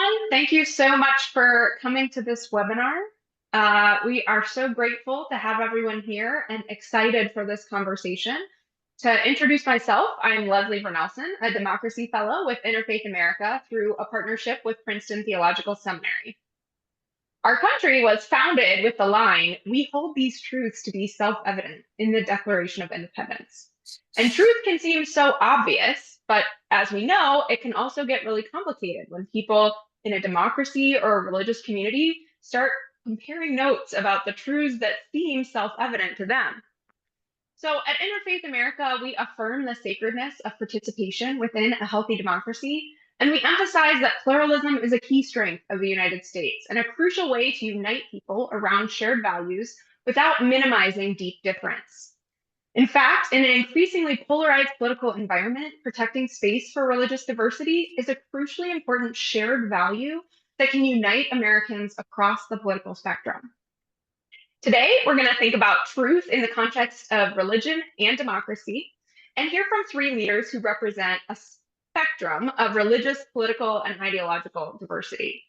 everyone. Thank you so much for coming to this webinar. We are so grateful to have everyone here and excited for this conversation. To introduce myself, I'm Leslie Vernelson, a Democracy Fellow with Interfaith America through a partnership with Princeton Theological Seminary. Our country was founded with the line, "We hold these truths to be self-evident" in the Declaration of Independence. And truth can seem so obvious, but as we know, it can also get really complicated when people in a democracy or a religious community start comparing notes about the truths that seem self-evident to them. So at Interfaith America, we affirm the sacredness of participation within a healthy democracy, and we emphasize that pluralism is a key strength of the United States and a crucial way to unite people around shared values without minimizing deep difference. In fact, in an increasingly polarized political environment, protecting space for religious diversity is a crucially important shared value that can unite Americans across the political spectrum. Today, we're going to think about truth in the context of religion and democracy, and hear from three leaders who represent a spectrum of religious, political, and ideological diversity.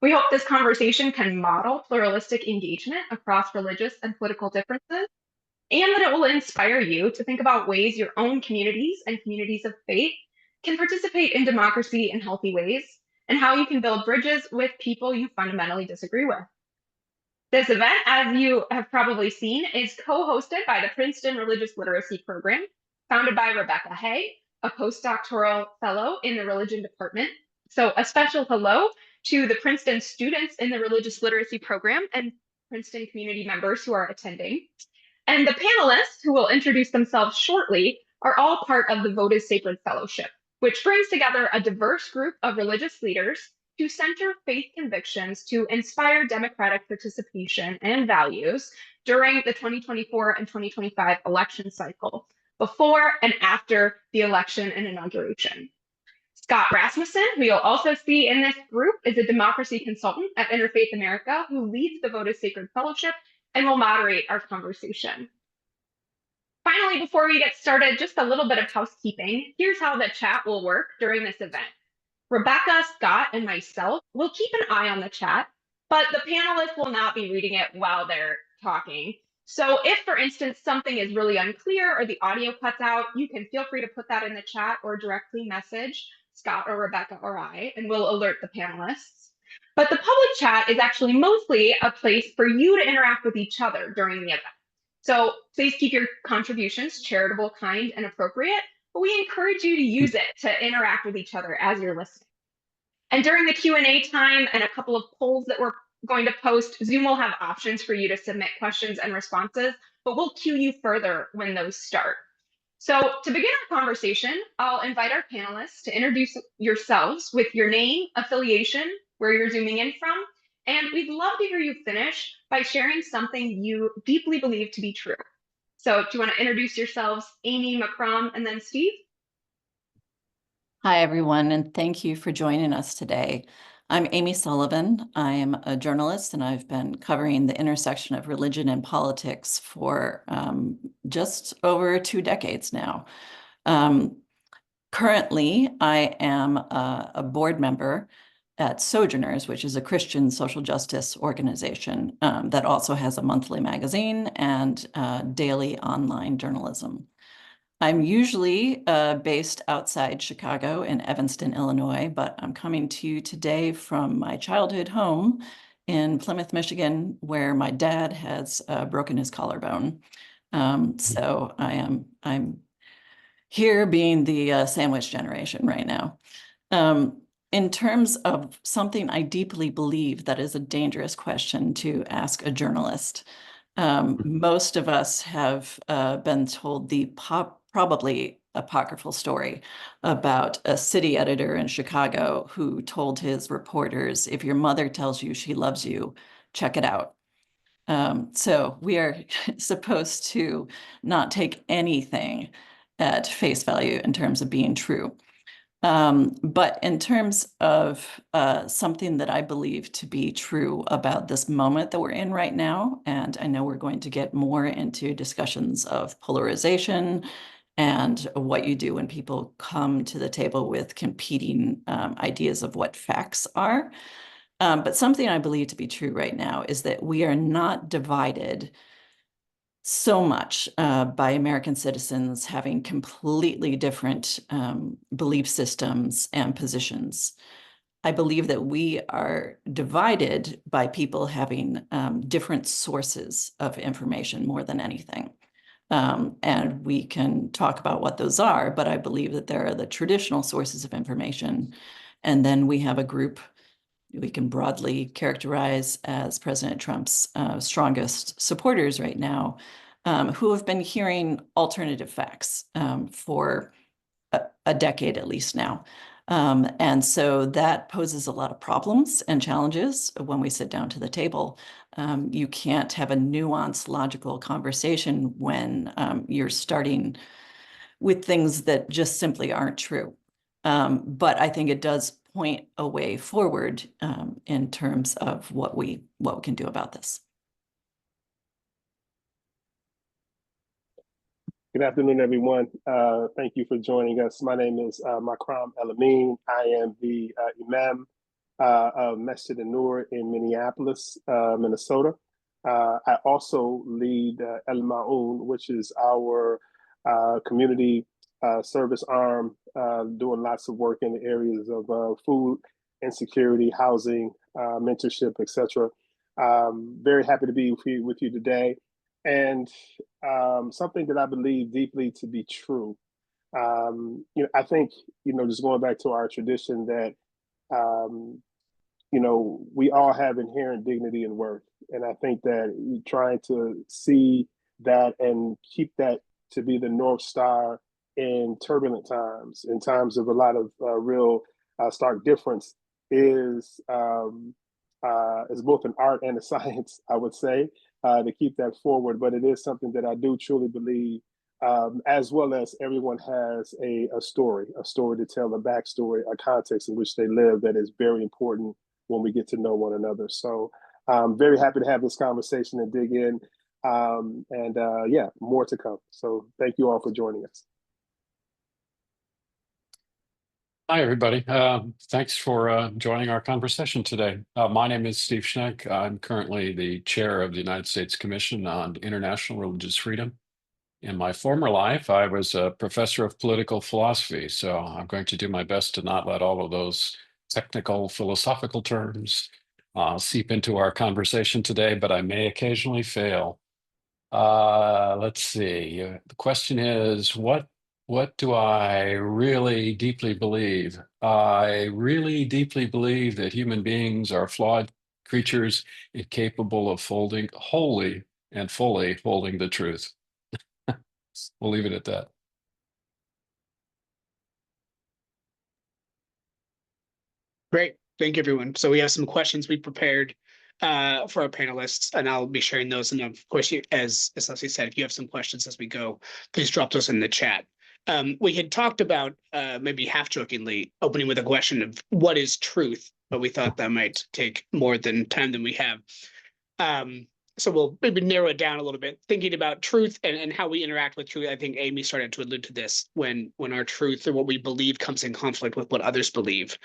We hope this conversation can model pluralistic engagement across religious and political differences, and that it will inspire you to think about ways your own communities and communities of faith can participate in democracy in healthy ways, and how you can build bridges with people you fundamentally disagree with. This event, as you have probably seen, is co-hosted by the Princeton Religious Literacy Program, founded by Rebecca Hay, a postdoctoral fellow in the religion department. So a special hello to the Princeton students in the Religious Literacy Program and Princeton community members who are attending. And the panelists, who will introduce themselves shortly, are all part of the Voted Sacred Fellowship, which brings together a diverse group of religious leaders to center faith convictions to inspire democratic participation and values during the 2024 and 2025 election cycle, before and after the election and inauguration. Scott Rasmussen, who you'll also see in this group, is a democracy consultant at Interfaith America who leads the Voted Sacred Fellowship and will moderate our conversation. Finally, before we get started, just a little bit of housekeeping. Here's how the chat will work during this event. Rebecca, Scott, and myself will keep an eye on the chat, but the panelists will not be reading it while they're talking. So if, for instance, something is really unclear or the audio cuts out, you can feel free to put that in the chat or directly message Scott or Rebecca or I, and we'll alert the panelists. But the public chat is actually mostly a place for you to interact with each other during the event. So please keep your contributions charitable, kind, and appropriate, but we encourage you to use it to interact with each other as you're listening. And during the Q&A time and a couple of polls that we're going to post, Zoom will have options for you to submit questions and responses, but we'll cue you further when those start. So to begin our conversation, I'll invite our panelists to introduce yourselves with your name, affiliation, where you're zooming in from, and we'd love to hear you finish by sharing something you deeply believe to be true. So do you want to introduce yourselves, Amy, Makram, and then Steve? Hi, everyone, and thank you for joining us today. I'm Amy Sullivan. I am a journalist, and I've been covering the intersection of religion and politics for just over 2 decades now. Currently, I am a board member at Sojourners, which is a Christian social justice organization that also has a monthly magazine and daily online journalism. I'm usually based outside Chicago in Evanston, Illinois, but I'm coming to you today from my childhood home in Plymouth, Michigan, where my dad has broken his collarbone. So I'm here being the sandwich generation right now. In terms of something I deeply believe that is a dangerous question to ask a journalist, most of us have been told the probably apocryphal story about a city editor in Chicago who told his reporters, if your mother tells you she loves you, check it out. So we are supposed to not take anything at face value in terms of being true. But in terms of something that I believe to be true about this moment that we're in right now, and I know we're going to get more into discussions of polarization and what you do when people come to the table with competing ideas of what facts are. But something I believe to be true right now is that we are not divided so much by American citizens having completely different belief systems and positions. I believe that we are divided by people having different sources of information more than anything. And we can talk about what those are, but I believe that there are the traditional sources of information. And then we have a group we can broadly characterize as President Trump's strongest supporters right now, who have been hearing alternative facts for a decade at least now. And so that poses a lot of problems and challenges when we sit down to the table. You can't have a nuanced, logical conversation when you're starting with things that just simply aren't true. But I think it does point a way forward in terms of what we can do about this. Good afternoon, everyone. Thank you for joining us. My name is Makram El-Amin. I am the Imam of Masjid An-Nur in Minneapolis, Minnesota. I also lead El-Maa'uun, which is our community service arm, doing lots of work in the areas of food insecurity, housing, mentorship, etc. Very happy to be with you today. And something that I believe deeply to be true. I think, just going back to our tradition that, we all have inherent dignity and worth. And I think that trying to see that and keep that to be the North Star in turbulent times, in times of a lot of real stark difference, is both an art and a science, I would say, to keep that forward. But it is something that I do truly believe, as well as everyone has a story to tell, a backstory, a context in which they live that is very important when we get to know one another. So I'm very happy to have this conversation and dig in. Yeah, more to come. So thank you all for joining us. Hi, everybody. Thanks for joining our conversation today. My name is Steve Schneck. I'm currently the chair of the United States Commission on International Religious Freedom. In my former life, I was a professor of political philosophy, so I'm going to do my best to not let all of those technical philosophical terms seep into our conversation today, but I may occasionally fail. Let's see. The question is, what do I really deeply believe? I really deeply believe that human beings are flawed creatures incapable of wholly and fully holding the truth. We'll leave it at that. Great. Thank you, everyone. So we have some questions we prepared for our panelists, and I'll be sharing those. And of course, as Leslie said, if you have some questions as we go, please drop those in the chat. We had talked about, maybe half-jokingly, opening with a question of what is truth, but we thought that might take more time than we have. So we'll maybe narrow it down a little bit, thinking about truth and how we interact with truth. I think Amy started to allude to this when our truth or what we believe comes in conflict with what others believe.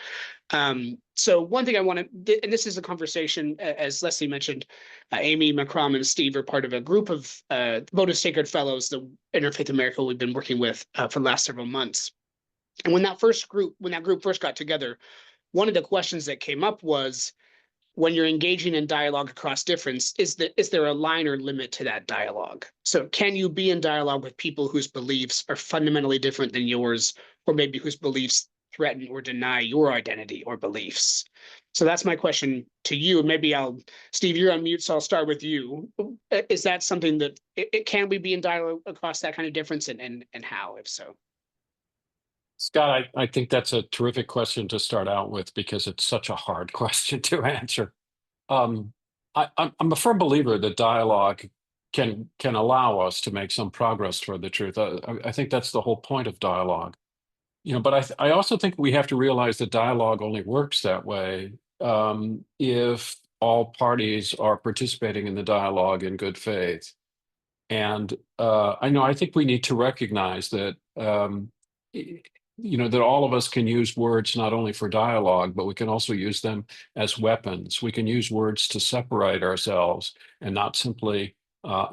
So one thing I want to, and this is a conversation, as Leslie mentioned, Amy, Makram, and Steve are part of a group of Votive Sacred Fellows, the Interfaith America we've been working with for the last several months. And when that group first got together, one of the questions that came up was, when you're engaging in dialogue across difference, is there a line or limit to that dialogue? So can you be in dialogue with people whose beliefs are fundamentally different than yours, or maybe whose beliefs threaten or deny your identity or beliefs? So that's my question to you. Maybe Steve, you're on mute, so I'll start with you. Is that something that can we be in dialogue across that kind of difference, and how, if so? Scott, I think that's a terrific question to start out with because it's such a hard question to answer. I'm a firm believer that dialogue can allow us to make some progress toward the truth. I think that's the whole point of dialogue. But I also think we have to realize that dialogue only works that way if all parties are participating in the dialogue in good faith. And I think we need to recognize that that all of us can use words not only for dialogue, but we can also use them as weapons. We can use words to separate ourselves and not simply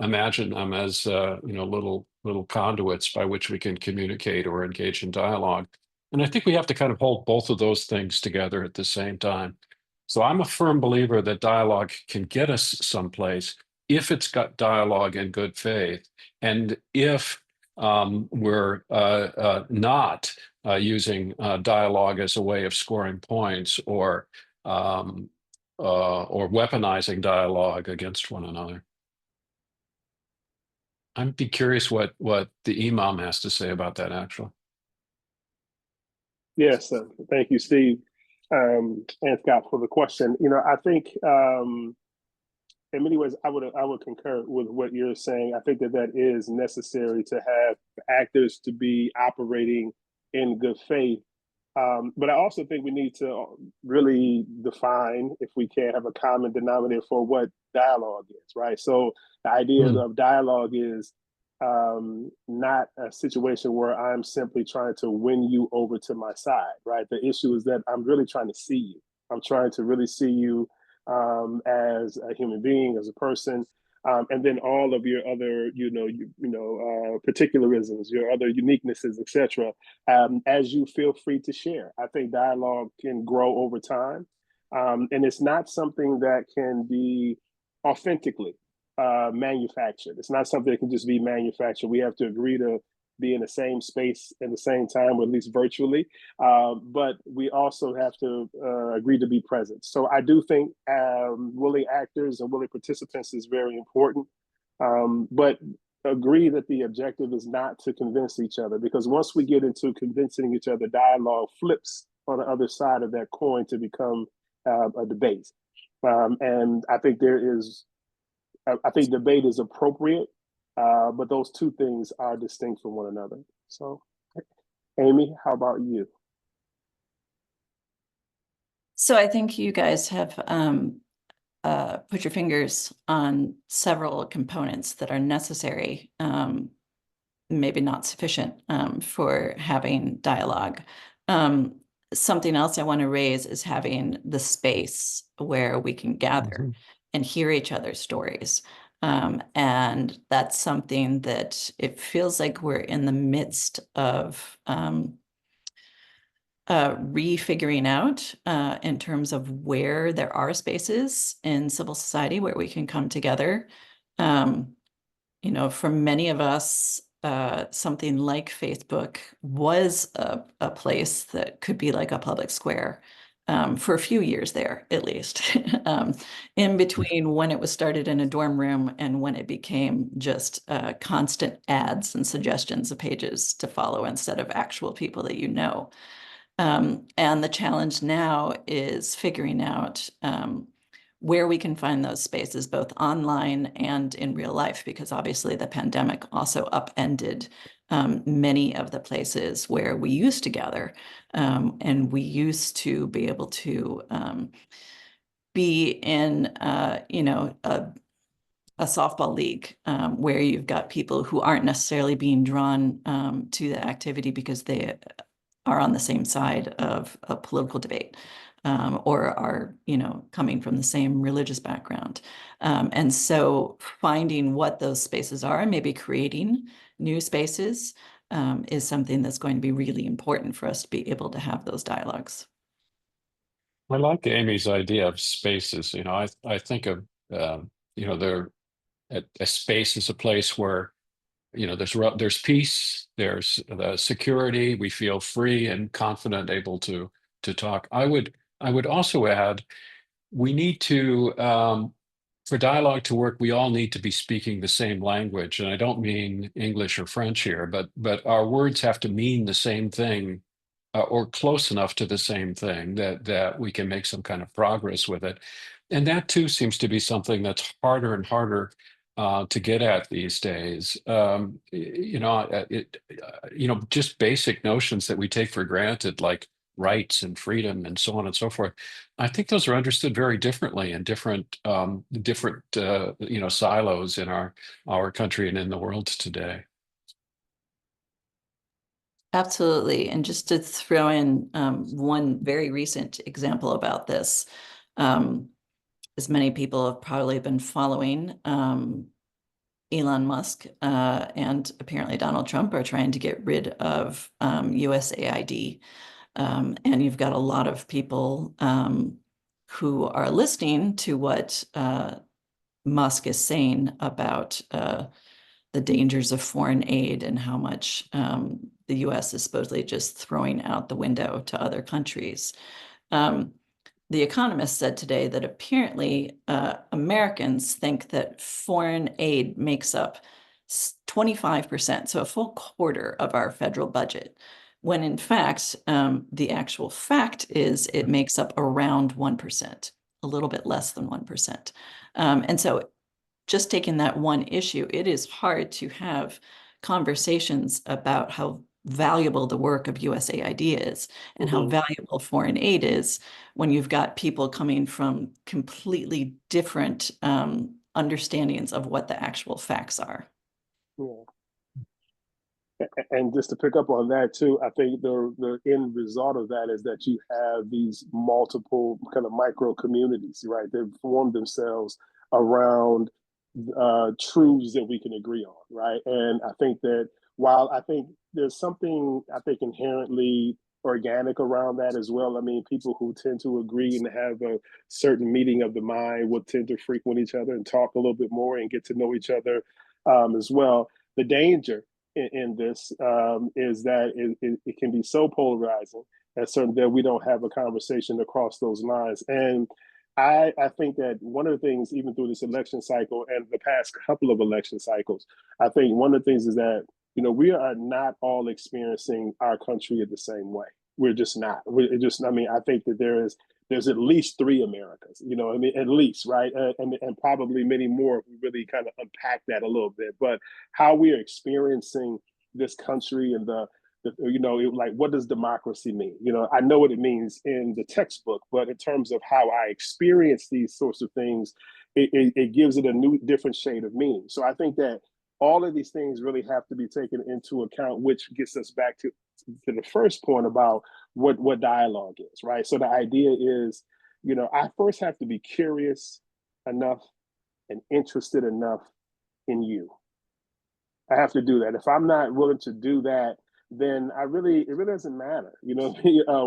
imagine them as little conduits by which we can communicate or engage in dialogue. And I think we have to kind of hold both of those things together at the same time. So I'm a firm believer that dialogue can get us someplace if it's got dialogue in good faith, and if we're not using dialogue as a way of scoring points or weaponizing dialogue against one another. I'd be curious what the Imam has to say about that, actually. Yes, thank you, Steve, and Scott, for the question. I think in many ways I would concur with what you're saying. I think that is necessary to have actors to be operating in good faith. But I also think we need to really define, if we can, have a common denominator for what dialogue is, right? So the idea of dialogue is not a situation where I'm simply trying to win you over to my side, right? The issue is that I'm really trying to see you. I'm trying to really see you as a human being, as a person, and then all of your other, particularisms, your other uniquenesses, etc. As you feel free to share. I think dialogue can grow over time, and it's not something that can be authentically manufactured. It's not something that can just be manufactured. We have to agree to be in the same space at the same time, or at least virtually. But we also have to agree to be present. So I do think willing actors and willing participants is very important. But agree that the objective is not to convince each other, because once we get into convincing each other, dialogue flips on the other side of that coin to become a debate. And I think debate is appropriate, but those two things are distinct from one another. So, Amy, how about you? So I think you guys have put your fingers on several components that are necessary, maybe not sufficient for having dialogue. Something else I want to raise is having the space where we can gather and hear each other's stories. And that's something that it feels like we're in the midst of refiguring out in terms of where there are spaces in civil society where we can come together. For many of us, something like Facebook was a place that could be like a public square for a few years there, at least, in between when it was started in a dorm room and when it became just constant ads and suggestions of pages to follow instead of actual people that you know. And the challenge now is figuring out where we can find those spaces, both online and in real life, because obviously the pandemic also upended many of the places where we used to gather, and we used to be able to be in, a softball league where you've got people who aren't necessarily being drawn to the activity because they are on the same side of a political debate. Or are, coming from the same religious background. And so finding what those spaces are and maybe creating new spaces is something that's going to be really important for us to be able to have those dialogues. I like Amy's idea of spaces. I think of, a space is a place where, there's peace, there's the security, we feel free and confident, able to talk. I would also add, we need to, for dialogue to work, we all need to be speaking the same language. And I don't mean English or French here, but our words have to mean the same thing or close enough to the same thing that we can make some kind of progress with it. And that too seems to be something that's harder and harder to get at these days. Just basic notions that we take for granted, like rights and freedom and so on and so forth. I think those are understood very differently in different silos in our country and in the world today. Absolutely. And just to throw in one very recent example about this, as many people have probably been following, Elon Musk and apparently Donald Trump are trying to get rid of USAID. And you've got a lot of people who are listening to what Musk is saying about the dangers of foreign aid and how much the US is supposedly just throwing out the window to other countries. The Economist said today that apparently Americans think that foreign aid makes up 25%, so a full quarter of our federal budget, when in fact, the actual fact is it makes up around 1%, a little bit less than 1%. And so just taking that one issue, it is hard to have conversations about how valuable the work of USAID is and how valuable foreign aid is when you've got people coming from completely different understandings of what the actual facts are. Yeah. And just to pick up on that too, I think the end result of that is that you have these multiple kind of micro communities, right? They've formed themselves around truths that we can agree on, right? And I think that while I think there's something I think inherently organic around that as well. I mean, people who tend to agree and have a certain meeting of the mind will tend to frequent each other and talk a little bit more and get to know each other as well. The danger in this is that it can be so polarizing that we don't have a conversation across those lines. And I think that one of the things, even through this election cycle and the past couple of election cycles, I think one of the things is that, you know, we are not all experiencing our country in the same way. We're just not. I mean, I think that there's at least three Americas, you know, I mean, at least, right? And probably many more if we really kind of unpack that a little bit. But how we are experiencing this country and like, what does democracy mean? You know, I know what it means in the textbook, but in terms of how I experience these sorts of things, it gives it a new, different shade of meaning. So I think that all of these things really have to be taken into account, which gets us back to the first point about what dialogue is, right? So the idea is, you know, I first have to be curious enough and interested enough in you. I have to do that. If I'm not willing to do that, then it really doesn't matter, you know,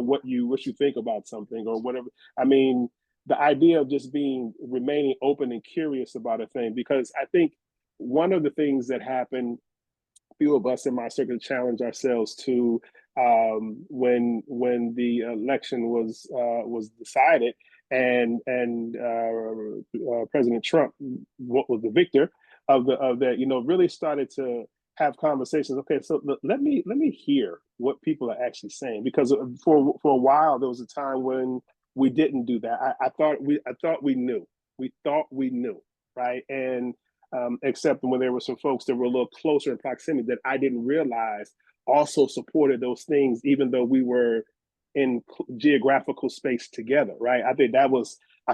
what you think about something or whatever. I mean, the idea of just remaining open and curious about a thing, because I think one of the things that happened, few of us in my circle challenged ourselves to when the election was decided and President Trump was the victor of that, you know, really started to have conversations. Okay, so let me hear what people are actually saying, because for a while there was a time when we didn't do that. I thought we knew, right? And except when there were some folks that were a little closer in proximity that I didn't realize also supported those things, even though we were in geographical space together, right? I think I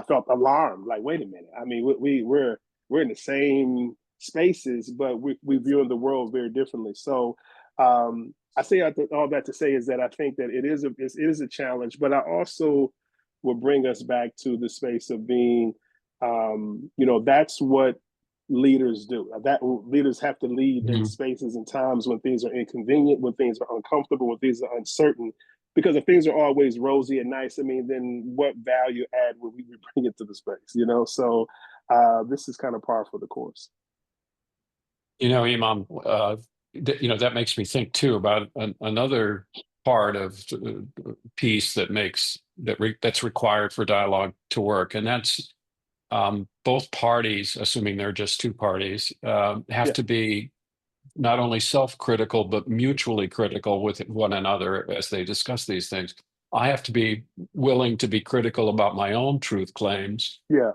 felt alarmed, like, wait a minute. I mean, we're in the same spaces, but we view the world very differently. So I say all that to say is that I think that it is a challenge, but I also will bring us back to the space of being, you know, that's what leaders do. That leaders have to lead in spaces and times when things are inconvenient, when things are uncomfortable, when things are uncertain. Because if things are always rosy and nice, I mean, then what value add would we bring into the space, you know? So this is kind of par for the course. You know, Imam, you know, that makes me think too about another part of piece that's required for dialogue to work, and that's both parties, assuming they're just two parties, have to be not only self-critical but mutually critical with one another as they discuss these things. I have to be willing to be critical about my own truth claims. Yeah.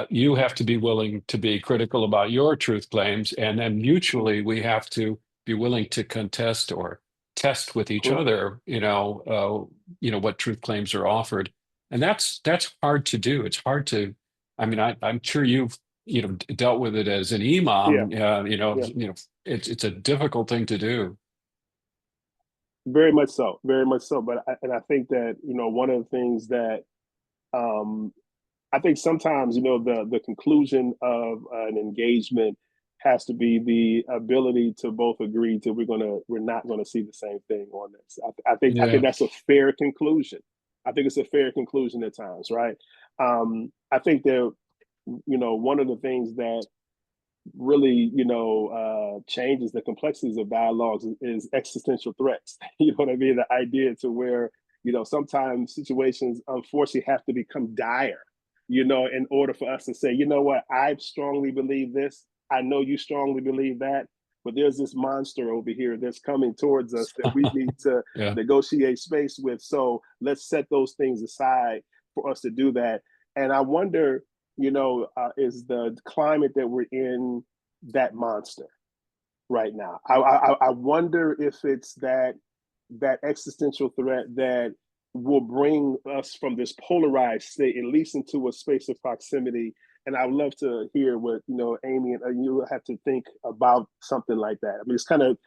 You have to be willing to be critical about your truth claims, and then mutually we have to be willing to contest or test with each Cool. other, what truth claims are offered. And that's hard to do. It's hard to, I mean, I'm sure you've, dealt with it as an Yeah, imam, yeah, it's a difficult thing to do. very much so, very much so. But I think that one of the things that um, I think sometimes the conclusion of an engagement has to be the ability to both agree to we're not gonna see the same thing on this. I think Yeah. that's a fair conclusion. I think it's a fair conclusion at times, right? I think that one of the things that really changes the complexities of dialogues is existential threats. You know what I mean? The idea to where sometimes situations unfortunately have to become dire, in order for us to say, you know what, I strongly believe this, I know you strongly believe that, but there's this monster over here that's coming towards us that we need to Yeah. negotiate space with. So let's set those things aside for us to do that. And I wonder, is the climate that we're in that monster right now? I wonder if it's that existential threat that will bring us from this polarized state at least into a space of proximity. And I'd love to hear what Amy and you have to think about something like that. I mean, it's kind of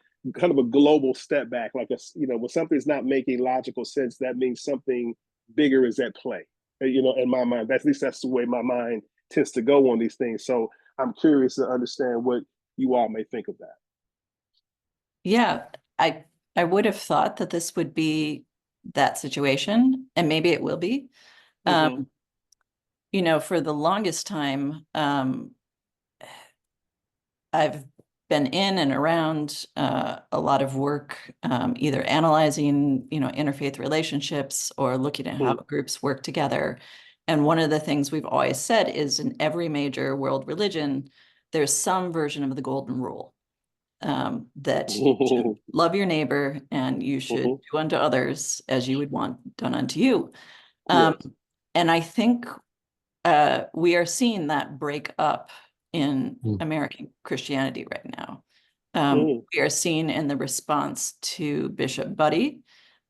a global step back. Like when something's not making logical sense, that means something bigger is at play. In my mind, at least that's the way my mind tends to go on these things. So I'm curious to understand what you all may think of that. Yeah, I would have thought that this would be that situation, and maybe it will be. Mm-hmm. For the longest time, I've been in and around a lot of work, either analyzing, interfaith relationships or looking at how groups work together. And one of the things we've always said is in every major world religion, there's some version of the golden rule, that you should love your neighbor and you should do unto others as you would want done unto you. Yes. And I think we are seeing that break up in American Christianity right now. We are seeing in the response to Bishop Buddy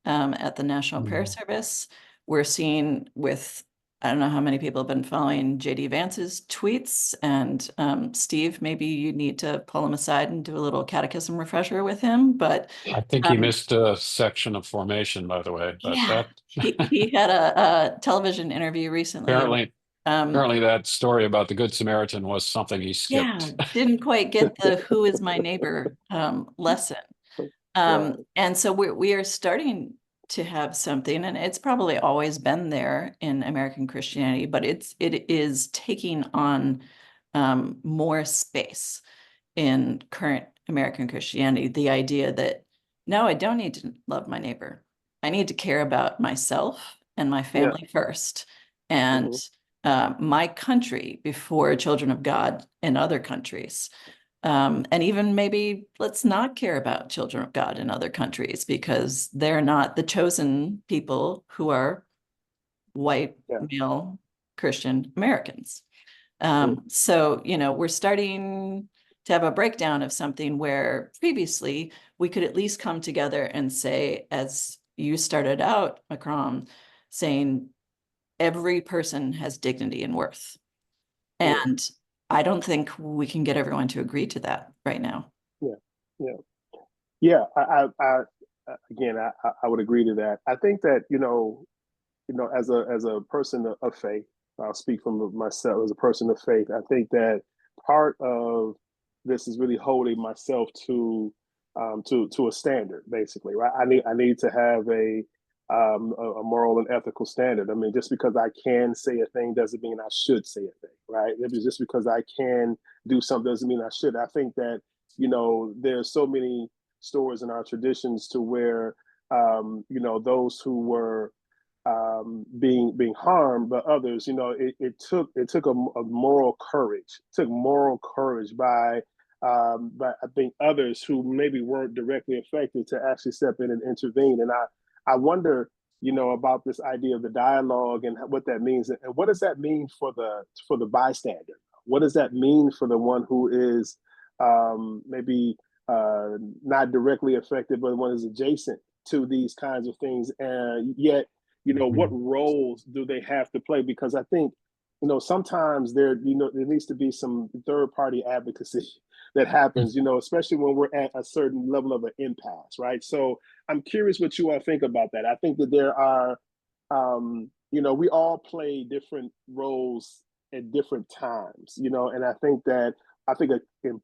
at the National Prayer Service. We're seeing with, I don't know how many people have been following JD Vance's tweets, and Steve, maybe you need to pull him aside and do a little catechism refresher with him. But I think he missed a section of formation, by the way. But yeah, that he had a television interview recently. apparently that story about the Good Samaritan was something he Yeah, skipped. didn't quite get the who is my neighbor lesson. Right. And so we are starting to have something, and it's probably always been there in American Christianity, but it is taking on more space in current American Christianity. The idea that no, I don't need to love my neighbor. I need to care about myself and my Yeah. family first, and my country before children of God in other countries. And even maybe let's not care about children of God in other countries because they're not the chosen people who are white, male, Christian Americans. So, we're starting to have a breakdown of something where previously we could at least come together and say, as you started out, Makram, saying every person has dignity and worth. And I don't think we can get everyone to agree to that right now. Yeah. Yeah. Yeah. I again, I would agree to that. I think that, as a person of faith, I'll speak from myself as a person of faith. I think that part of this is really holding myself to a standard, basically, right? I need to have a moral and ethical standard. I mean, just because I can say a thing doesn't mean I should say a thing, right? Just because I can do something doesn't mean I should. I think that there's so many stories in our traditions to where those who were being harmed, but others, it took a moral courage. It took moral courage by I think others who maybe weren't directly affected to actually step in and intervene. And I wonder, about this idea of the dialogue and what that means, and what does that mean for the bystander? What does that mean for the one who is maybe not directly affected, but one is adjacent to these kinds of things. And yet, what roles do they have to play? Because I think, sometimes there needs to be some third party advocacy that happens, especially when we're at a certain level of an impasse, right? So I'm curious what you all think about that. I think that there are, we all play different roles at different times, and I think a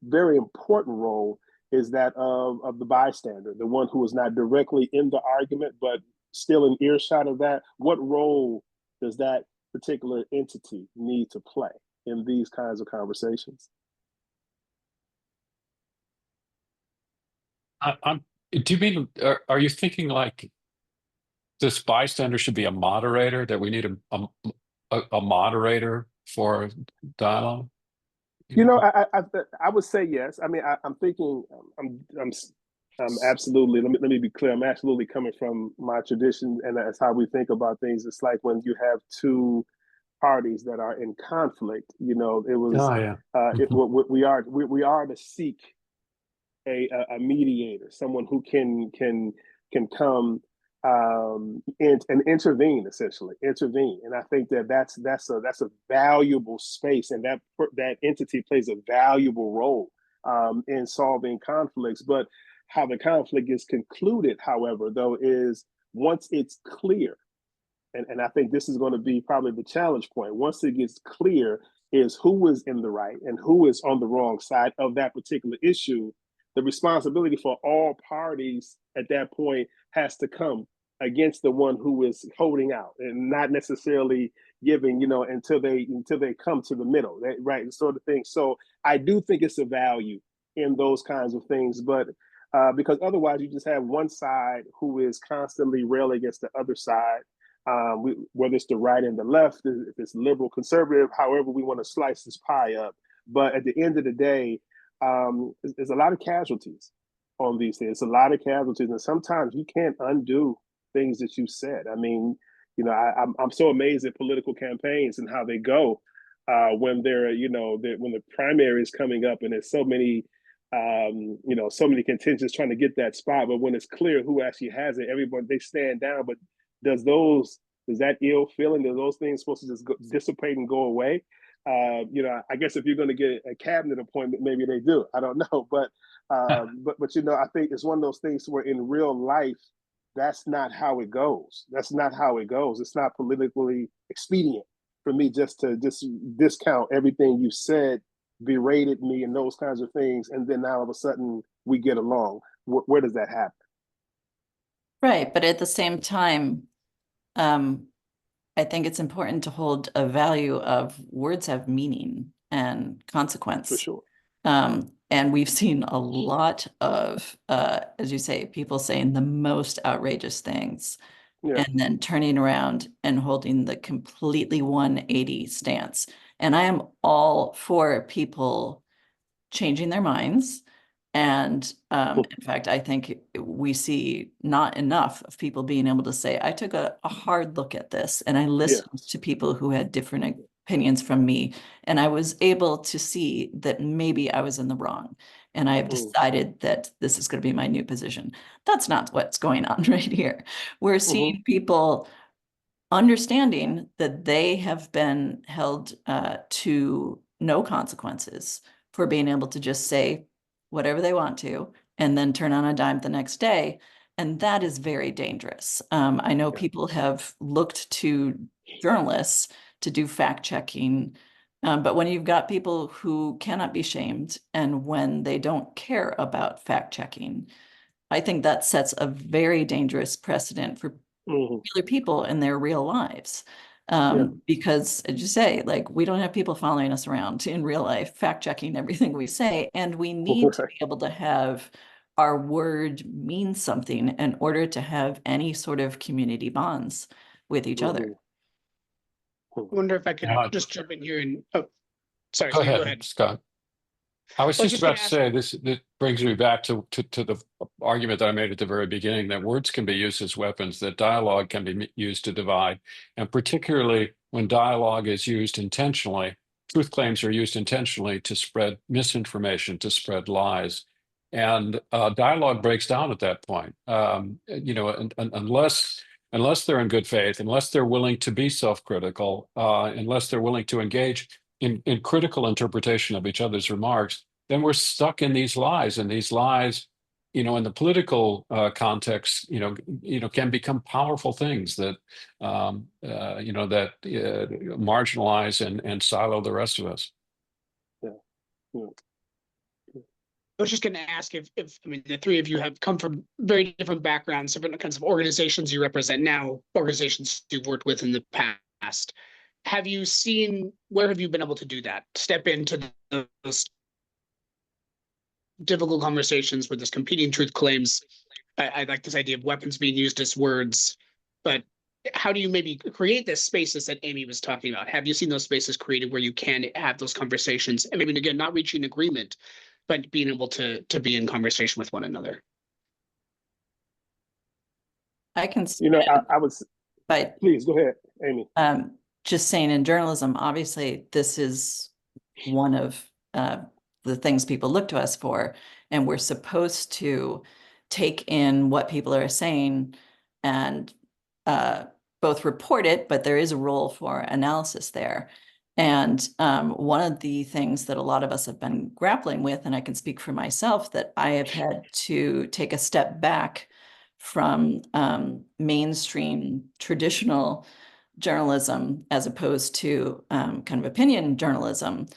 very important role is that of the bystander, the one who is not directly in the argument, but still in earshot of that. What role does that particular entity need to play in these kinds of conversations? Do you mean, are you thinking like this bystander should be a moderator, that we need a moderator for dialogue? I would say yes. I mean, I'm thinking, I'm absolutely. Let me be clear. I'm absolutely coming from my tradition, and that's how we think about things. It's like when you have two parties that are in conflict. It was. Oh, yeah. We are to seek a mediator, someone who can come and intervene, essentially intervene. And I think that's a valuable space, and that entity plays a valuable role in solving conflicts. But how the conflict is concluded, however, though, is once it's clear, and I think this is going to be probably the challenge point. Once it gets clear, is who is in the right and who is on the wrong side of that particular issue. The responsibility for all parties at that point has to come against the one who is holding out, and not necessarily giving, until they come to the middle, right? Sort of thing. So I do think it's a value in those kinds of things, but because otherwise you just have one side who is constantly railing against the other side, whether it's the right and the left, if it's liberal, conservative, however we want to slice this pie up. But at the end of the day, there's a lot of casualties on these things. It's a lot of casualties, and sometimes you can't undo things that you said. I mean, I'm so amazed at political campaigns and how they go when when the primary is coming up, and there's so many, so many contingents trying to get that spot. But when it's clear who actually has it, everyone, they stand down. But does that ill feeling, are those things supposed to just dissipate and go away? I guess if you're going to get a cabinet appointment, maybe they do. I don't know, but I think it's one of those things where in real life, that's not how it goes. That's not how it goes. It's not politically expedient for me just to discount everything you said, berated me, and those kinds of things, and then all of a sudden we get along. Where does that happen? Right, but at the same time, I think it's important to hold a value of words have meaning and consequence. For sure. And we've seen a lot of, as you say, people saying the most outrageous things, Yeah. and then turning around and holding the completely 180 stance. And I am all for people changing their minds. And in fact, I think we see not enough of people being able to say, I took a hard look at this, and I listened to people who had different opinions from me, and I was able to see that maybe I was in the wrong, and I have decided that this is going to be my new position. That's not what's going on right here. We're seeing people understanding that they have been held to no consequences for being able to just say whatever they want to, and then turn on a dime the next day. And that is very dangerous. I know people have looked to journalists to do fact checking, but when you've got people who cannot be shamed, and when they don't care about fact checking, I think that sets a very dangerous precedent for other people in their real lives. Because, as you say, like, we don't have people following us around in real life, fact checking everything we say. And we need to be able to have our word mean something in order to have any sort of community bonds with each other. I wonder if I could just jump in here and, sorry, Go Steve, ahead, Scott. I was just about to say, this brings me back to the argument that I made at the very beginning, that words can be used as weapons, that dialogue can be used to divide. And particularly when dialogue is used intentionally, truth claims are used intentionally to spread misinformation, to spread lies. And dialogue breaks down at that point. Unless they're in good faith, unless they're willing to be self-critical, unless they're willing to engage in critical interpretation of each other's remarks, then we're stuck in these lies. And these lies, in the political context, can become powerful things that, marginalize and silo the rest of us. Yeah. Yeah. I was just going to ask if I mean, the three of you have come from very different backgrounds, different kinds of organizations you represent now, organizations you've worked with in the past. Have you seen, where have you been able to do that? Step into those difficult conversations where there's competing truth claims. I like this idea of weapons being used as words, but how do you maybe create the spaces that Amy was talking about? Have you seen those spaces created where you can have those conversations? I mean, again, not reaching agreement, but being able to be in conversation with one another. I can, I was, but please go ahead, Amy. Just saying, in journalism, obviously, this is one of the things people look to us for, and we're supposed to take in what people are saying and both report it, but there is a role for analysis there. And one of the things that a lot of us have been grappling with, and I can speak for myself, that I have had to take a step back from mainstream traditional journalism as opposed to kind of opinion journalism,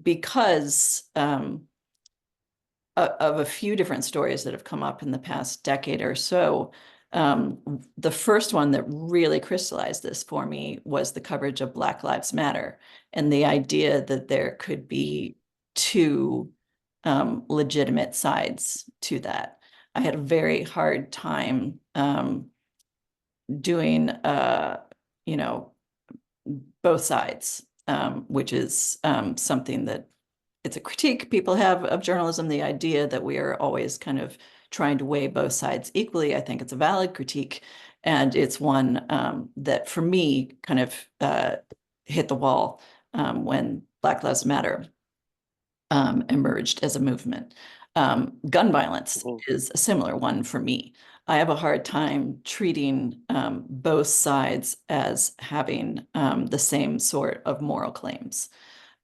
because of a few different stories that have come up in the past decade or so. The first one that really crystallized this for me was the coverage of Black Lives Matter, and the idea that there could be two legitimate sides to that. I had a very hard time doing, both sides, which is something that it's a critique people have of journalism, the idea that we are always kind of trying to weigh both sides equally. I think it's a valid critique, and it's one that for me kind of hit the wall when Black Lives Matter emerged as a movement. Gun violence is a similar one for me. I have a hard time treating both sides as having the same sort of moral claims.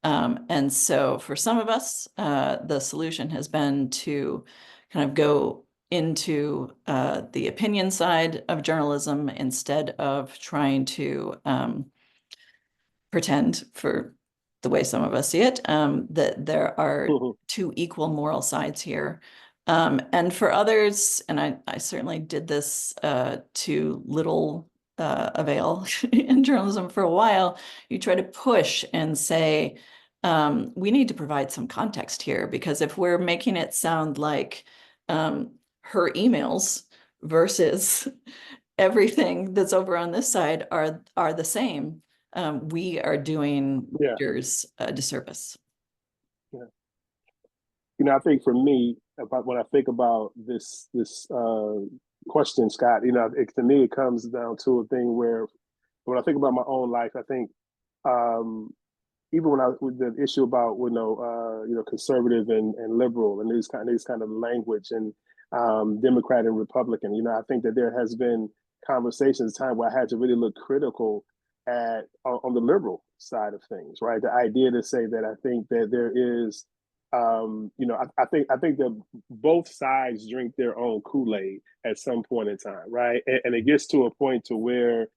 And so for some of us, the solution has been to kind of go into the opinion side of journalism instead of trying to pretend, for the way some of us see it, that there are two equal moral sides here. And for others, and I certainly did this to little avail in journalism for a while, you try to push and say, we need to provide some context here, because if we're making it sound like her emails versus everything that's over on this side are the same, we are doing readers a disservice. Yeah. I think for me, when I think about this question, Scott, to me, it comes down to a thing where when I think about my own life, I think even with the issue about conservative and liberal and these kind of language and Democrat and Republican, I think that there has been conversations time where I had to really look critical on the liberal side of things, right? The idea to say that I think that there is, I think that both sides drink their own Kool-Aid at some point in time, right? And it gets to a point to where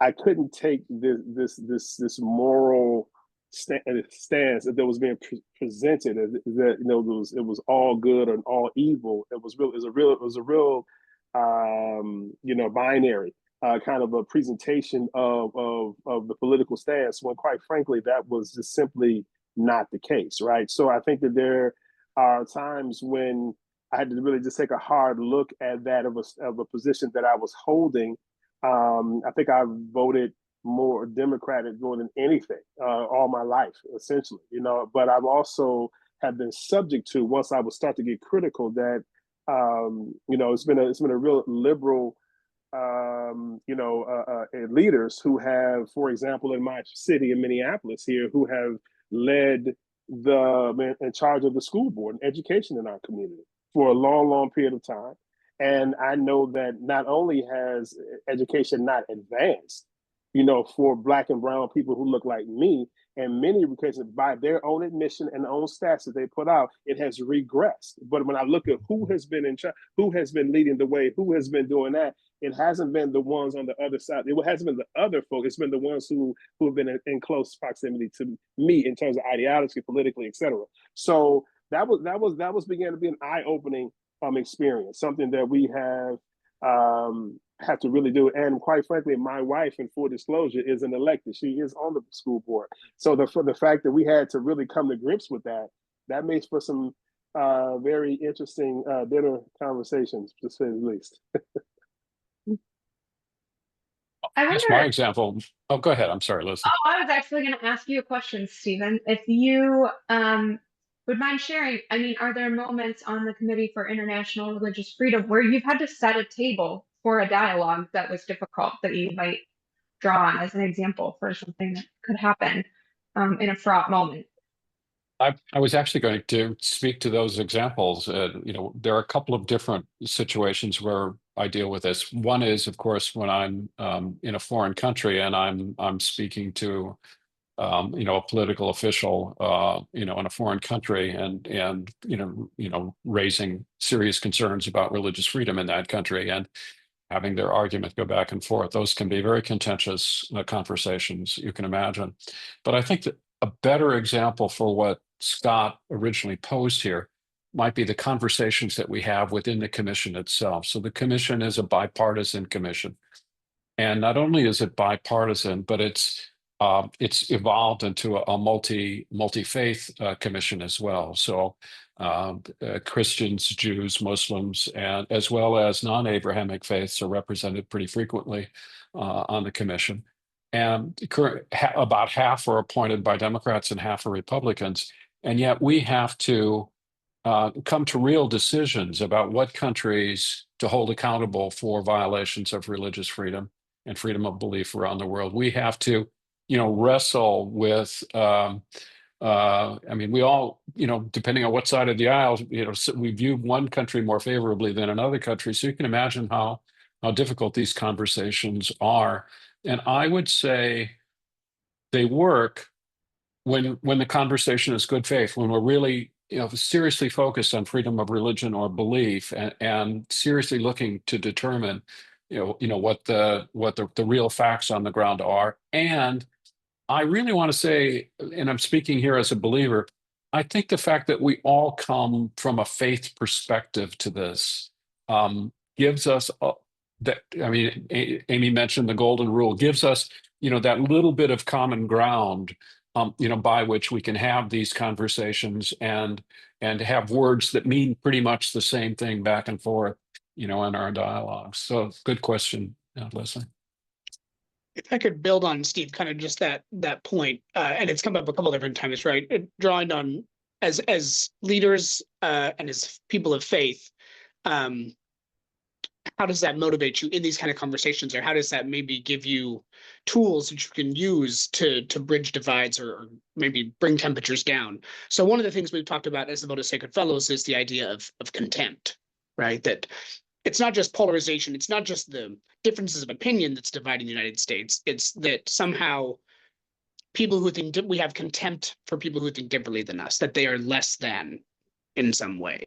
I couldn't take this moral stance that was being presented that it was all good and all evil. It was a real binary kind of a presentation of the political stance, when quite frankly that was just simply not the case, right? So I think that there are times when I had to really just take a hard look at that of a position that I was holding. I think I voted more Democratic more than anything all my life, essentially, but I've also have been subject to, once I would start to get critical, that it's been a real liberal leaders who have, for example, in my city in Minneapolis here, who have led the man in charge of the school board and education in our community for a long, long period of time. And I know that not only has education not advanced, for Black and brown people who look like me, and many because by their own admission and own stats that they put out, it has regressed. But when I look at who has been in charge, who has been leading the way, who has been doing that, it hasn't been the ones on the other side. It hasn't been the other folks. It's been the ones who have been in close proximity to me in terms of ideology, politically, etc. So that began to be an eye-opening experience, something that we have to really do. And quite frankly, my wife, in full disclosure, is an elected. She is on the school board. So for the fact that we had to really come to grips with that makes for some very interesting dinner conversations, to say the least. I That's wonder. my example. Oh, go ahead. I'm sorry, Leslie. Oh, I was actually going to ask you a question, Stephen. If you would mind sharing, I mean, are there moments on the Committee for International Religious Freedom where you've had to set a table for a dialogue that was difficult that you might draw on as an example for something that could happen in a fraught moment? I was actually going to speak to those examples. There are a couple of different situations where I deal with this. One is, of course, when I'm in a foreign country and I'm speaking to a political official, in a foreign country, and raising serious concerns about religious freedom in that country and having their argument go back and forth. Those can be very contentious conversations, you can imagine. But I think that a better example for what Scott originally posed here might be the conversations that we have within the commission itself. So the commission is a bipartisan commission. And not only is it bipartisan, but it's evolved into a multi-faith commission as well. So Christians, Jews, Muslims, and as well as non-Abrahamic faiths are represented pretty frequently on the commission. And about half are appointed by Democrats and half are Republicans. And yet we have to come to real decisions about what countries to hold accountable for violations of religious freedom and freedom of belief around the world. We have to wrestle with, we all, depending on what side of the aisle, we view one country more favorably than another country. So you can imagine how difficult these conversations are. And I would say they work when the conversation is good faith, when we're really, seriously focused on freedom of religion or belief and seriously looking to determine, what the real facts on the ground are. And I really want to say, and I'm speaking here as a believer, I think the fact that we all come from a faith perspective to this gives us Amy mentioned the golden rule, gives us, that little bit of common ground, by which we can have these conversations and have words that mean pretty much the same thing back and forth, in our dialogues. So good question, Leslie. If I could build on Steve, kind of just that point, and it's come up a couple different times, right? Drawing on as leaders and as people of faith, how does that motivate you in these kind of conversations, or how does that maybe give you tools that you can use to bridge divides or maybe bring temperatures down? So one of the things we've talked about as the Vote of Sacred Fellows is the idea of contempt, right? That it's not just polarization, it's not just the differences of opinion that's dividing the United States. It's that somehow people who think we have contempt for people who think differently than us, that they are less than in some way.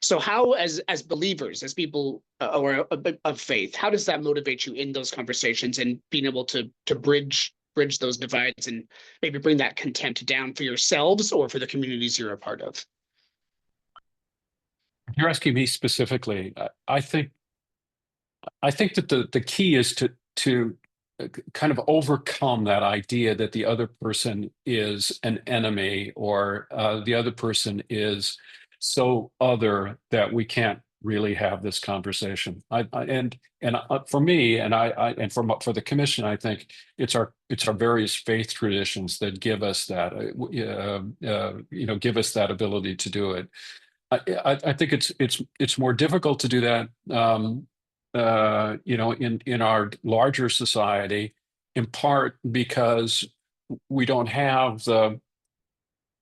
So how, as believers, as people or of faith, how does that motivate you in those conversations and being able to bridge those divides and maybe bring that contempt down for yourselves or for the communities you're a part of? If you're asking me specifically, I think that the key is to kind of overcome that idea that the other person is an enemy or the other person is so other that we can't really have this conversation. For me and for the commission, I think it's our various faith traditions that give us that give us that ability to do it. I think it's more difficult to do that, in our larger society, in part because we don't have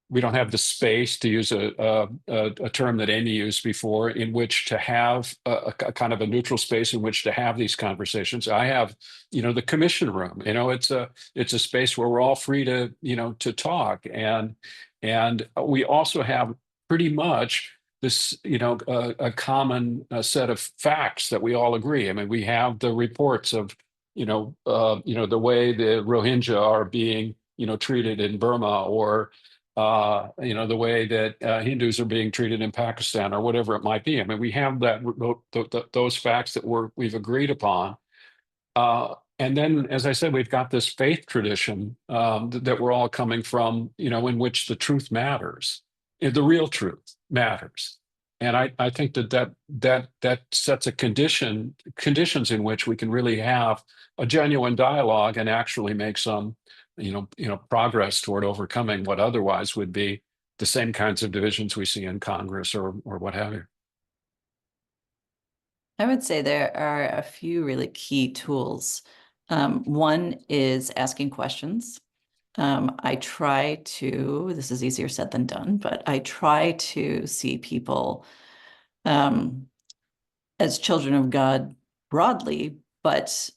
we don't have the space, to use a term that Amy used before, in which to have a kind of a neutral space in which to have these conversations. I have, the commission room. It's a space where we're all free to, to talk, and we also have pretty much this, a common set of facts that we all agree. I mean, we have the reports of, the way the Rohingya are being, treated in Burma, or the way that Hindus are being treated in Pakistan, or whatever it might be. I mean, we have those facts that we've agreed upon. And then, as I said, we've got this faith tradition that we're all coming from, in which the truth matters, the real truth matters. And I think that sets conditions in which we can really have a genuine dialogue and actually make some progress toward overcoming what otherwise would be the same kinds of divisions we see in Congress or what have you. I would say there are a few really key tools. One is asking questions. I try to, this is easier said than done, but I try to see people as children of God broadly, but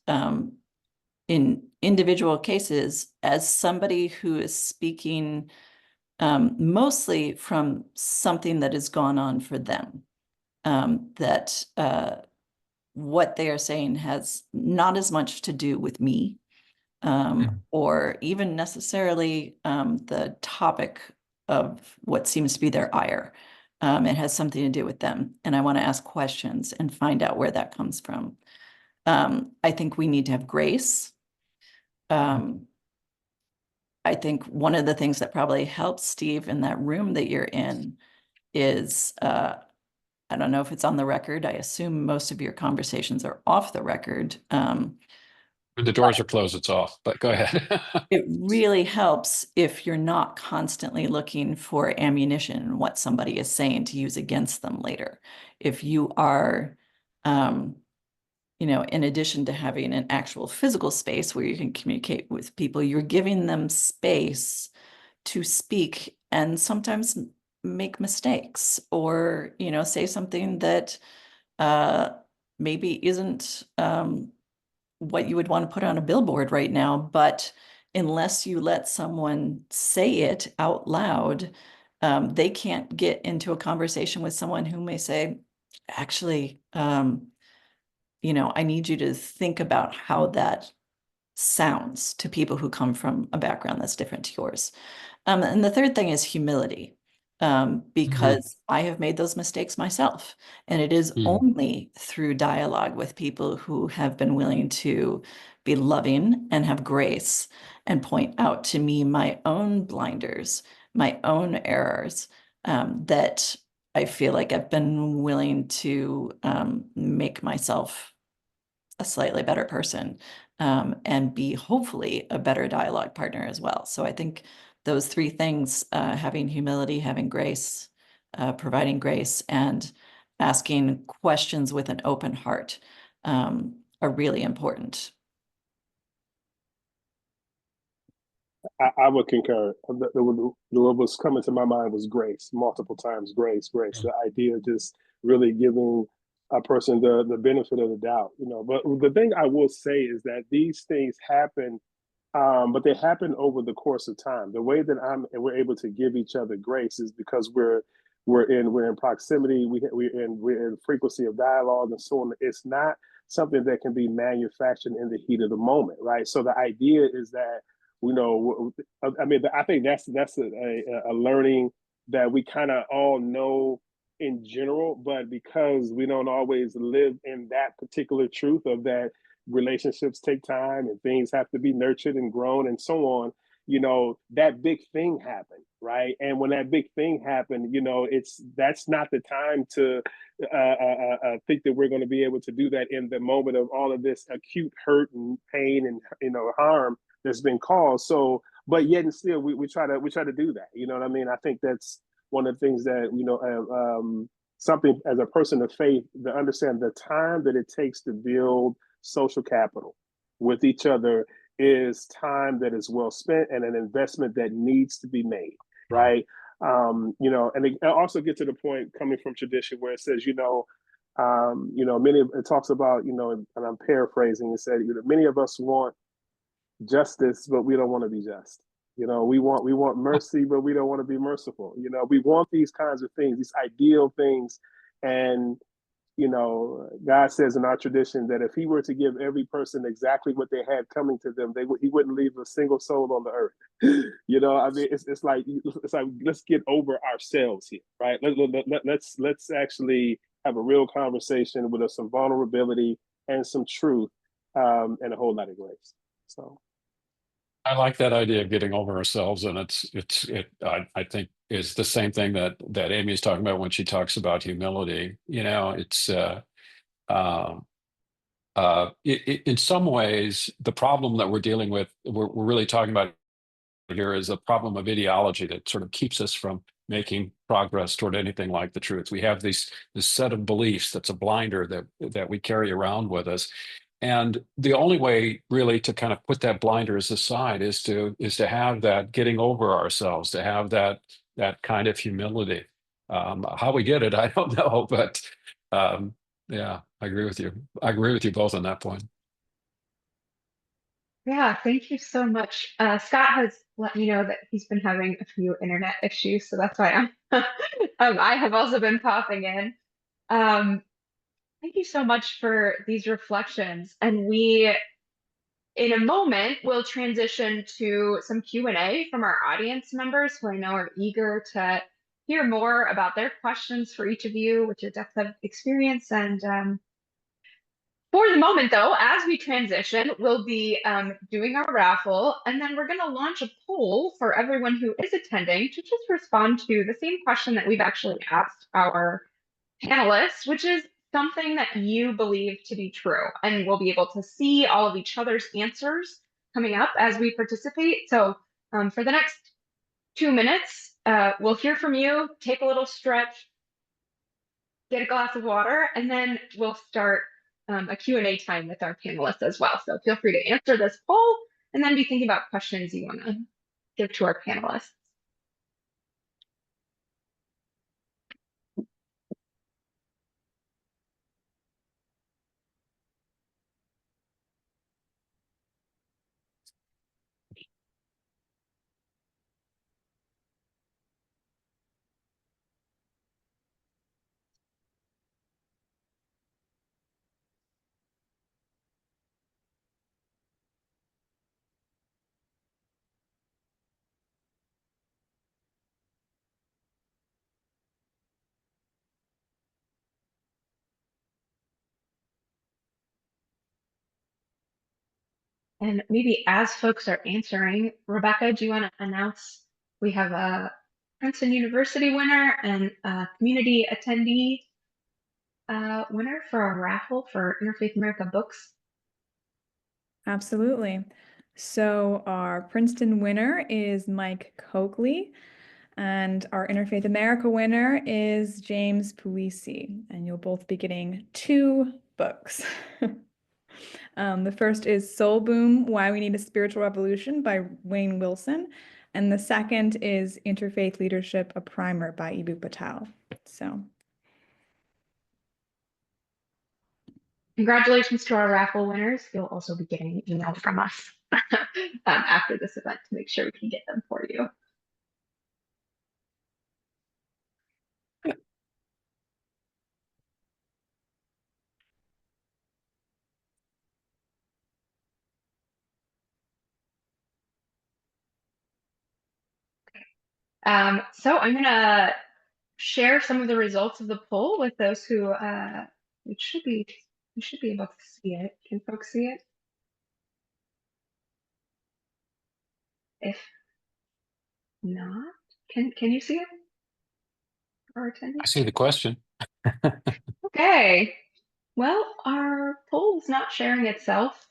in individual cases, as somebody who is speaking mostly from something that has gone on for them, that what they are saying has not as much to do with me, or even necessarily the topic of what seems to be their ire. It has something to do with them, and I want to ask questions and find out where that comes from. I think we need to have grace. I think one of the things that probably helps, Steve, in that room that you're in is, I don't know if it's on the record. I assume most of your conversations are off the record. When the doors are closed, it's off, but go ahead. It really helps if you're not constantly looking for ammunition in what somebody is saying to use against them later. If you are, in addition to having an actual physical space where you can communicate with people, you're giving them space to speak and sometimes make mistakes, or, say something that maybe isn't what you would want to put on a billboard right now, but unless you let someone say it out loud, they can't get into a conversation with someone who may say, actually, I need you to think about how that sounds to people who come from a background that's different to yours. And the third thing is humility, because I have made those mistakes myself. And it is only through dialogue with people who have been willing to be loving and have grace and point out to me my own blinders, my own errors, that I feel like I've been willing to make myself a slightly better person, and be hopefully a better dialogue partner as well. So I think those three things, having humility, having grace, providing grace, and asking questions with an open heart, are really important. I would concur. What was coming to my mind was grace, multiple times grace. The idea of just really giving a person the benefit of the doubt, But the thing I will say is that these things happen, but they happen over the course of time. The way that we're able to give each other grace is because we're in proximity, we're in frequency of dialogue and so on. It's not something that can be manufactured in the heat of the moment, right? So the idea is that, I think that's a learning that we kind of all know in general, but because we don't always live in that particular truth of that relationships take time and things have to be nurtured and grown and so on, that big thing happened, right? And when that big thing happened, that's not the time to think that we're going to be able to do that in the moment of all of this acute hurt and pain and harm that's been caused. So, but yet and still, we try to do that. You know what I mean? I think that's one of the things that something as a person of faith to understand the time that it takes to build social capital with each other is time that is well spent and an investment that needs to be made. right? And it also get to the point coming from tradition where it says, it talks about, and I'm paraphrasing, it said, many of us want justice, but we don't want to be just. We want mercy, but we don't want to be merciful. We want these kinds of things, these ideal things. And God says in our tradition that if he were to give every person exactly what they had coming to them, he wouldn't leave a single soul on the earth. It's like let's get over ourselves here, right? Let's actually have a real conversation with some vulnerability and some truth, and a whole lot of grace. So I like that idea of getting over ourselves, and I think is the same thing that Amy is talking about when she talks about humility. It's in some ways the problem that we're dealing with, we're really talking about here, is a problem of ideology that sort of keeps us from making progress toward anything like the truth. We have this set of beliefs that's a blinder that we carry around with us. And the only way really to kind of put that blinders aside is to have that getting over ourselves, to have that kind of humility. How we get it, I don't know, but yeah, I agree with you. I agree with you both on that point. Yeah, thank you so much. Scott has let me know that he's been having a few internet issues, so that's why I have also been popping in. Um, Thank you so much for these reflections. And in a moment, we'll transition to some Q&A from our audience members who I know are eager to hear more about their questions for each of you, with your depth of experience. And for the moment, though, as we transition, we'll be doing our raffle, and then we're going to launch a poll for everyone who is attending to just respond to the same question that we've actually asked our panelists, which is something that you believe to be true. And we'll be able to see all of each other's answers coming up as we participate. So for the next 2 minutes, we'll hear from you, take a little stretch, get a glass of water, and then we'll start a Q&A time with our panelists as well. So feel free to answer this poll and then be thinking about questions you want to give to our panelists. And maybe as folks are answering, Rebecca, do you want to announce we have a Princeton University winner and a community attendee winner for our raffle for Interfaith America books? Absolutely. So our Princeton winner is Mike Coakley, and our Interfaith America winner is James Puisi, and you'll both be getting 2 books. The first is Soul Boom, Why We Need a Spiritual Revolution by Wayne Wilson. And the second is Interfaith Leadership, a Primer by Ibu Patel. So Congratulations to our raffle winners. You'll also be getting an email from us after this event to make sure we can get them for you. So I'm going to share some of the results of the poll with those who you should be able to see it. Can folks see it? If not, can you see it? Our attendees? I see the question. Okay. Well, our poll is not sharing itself.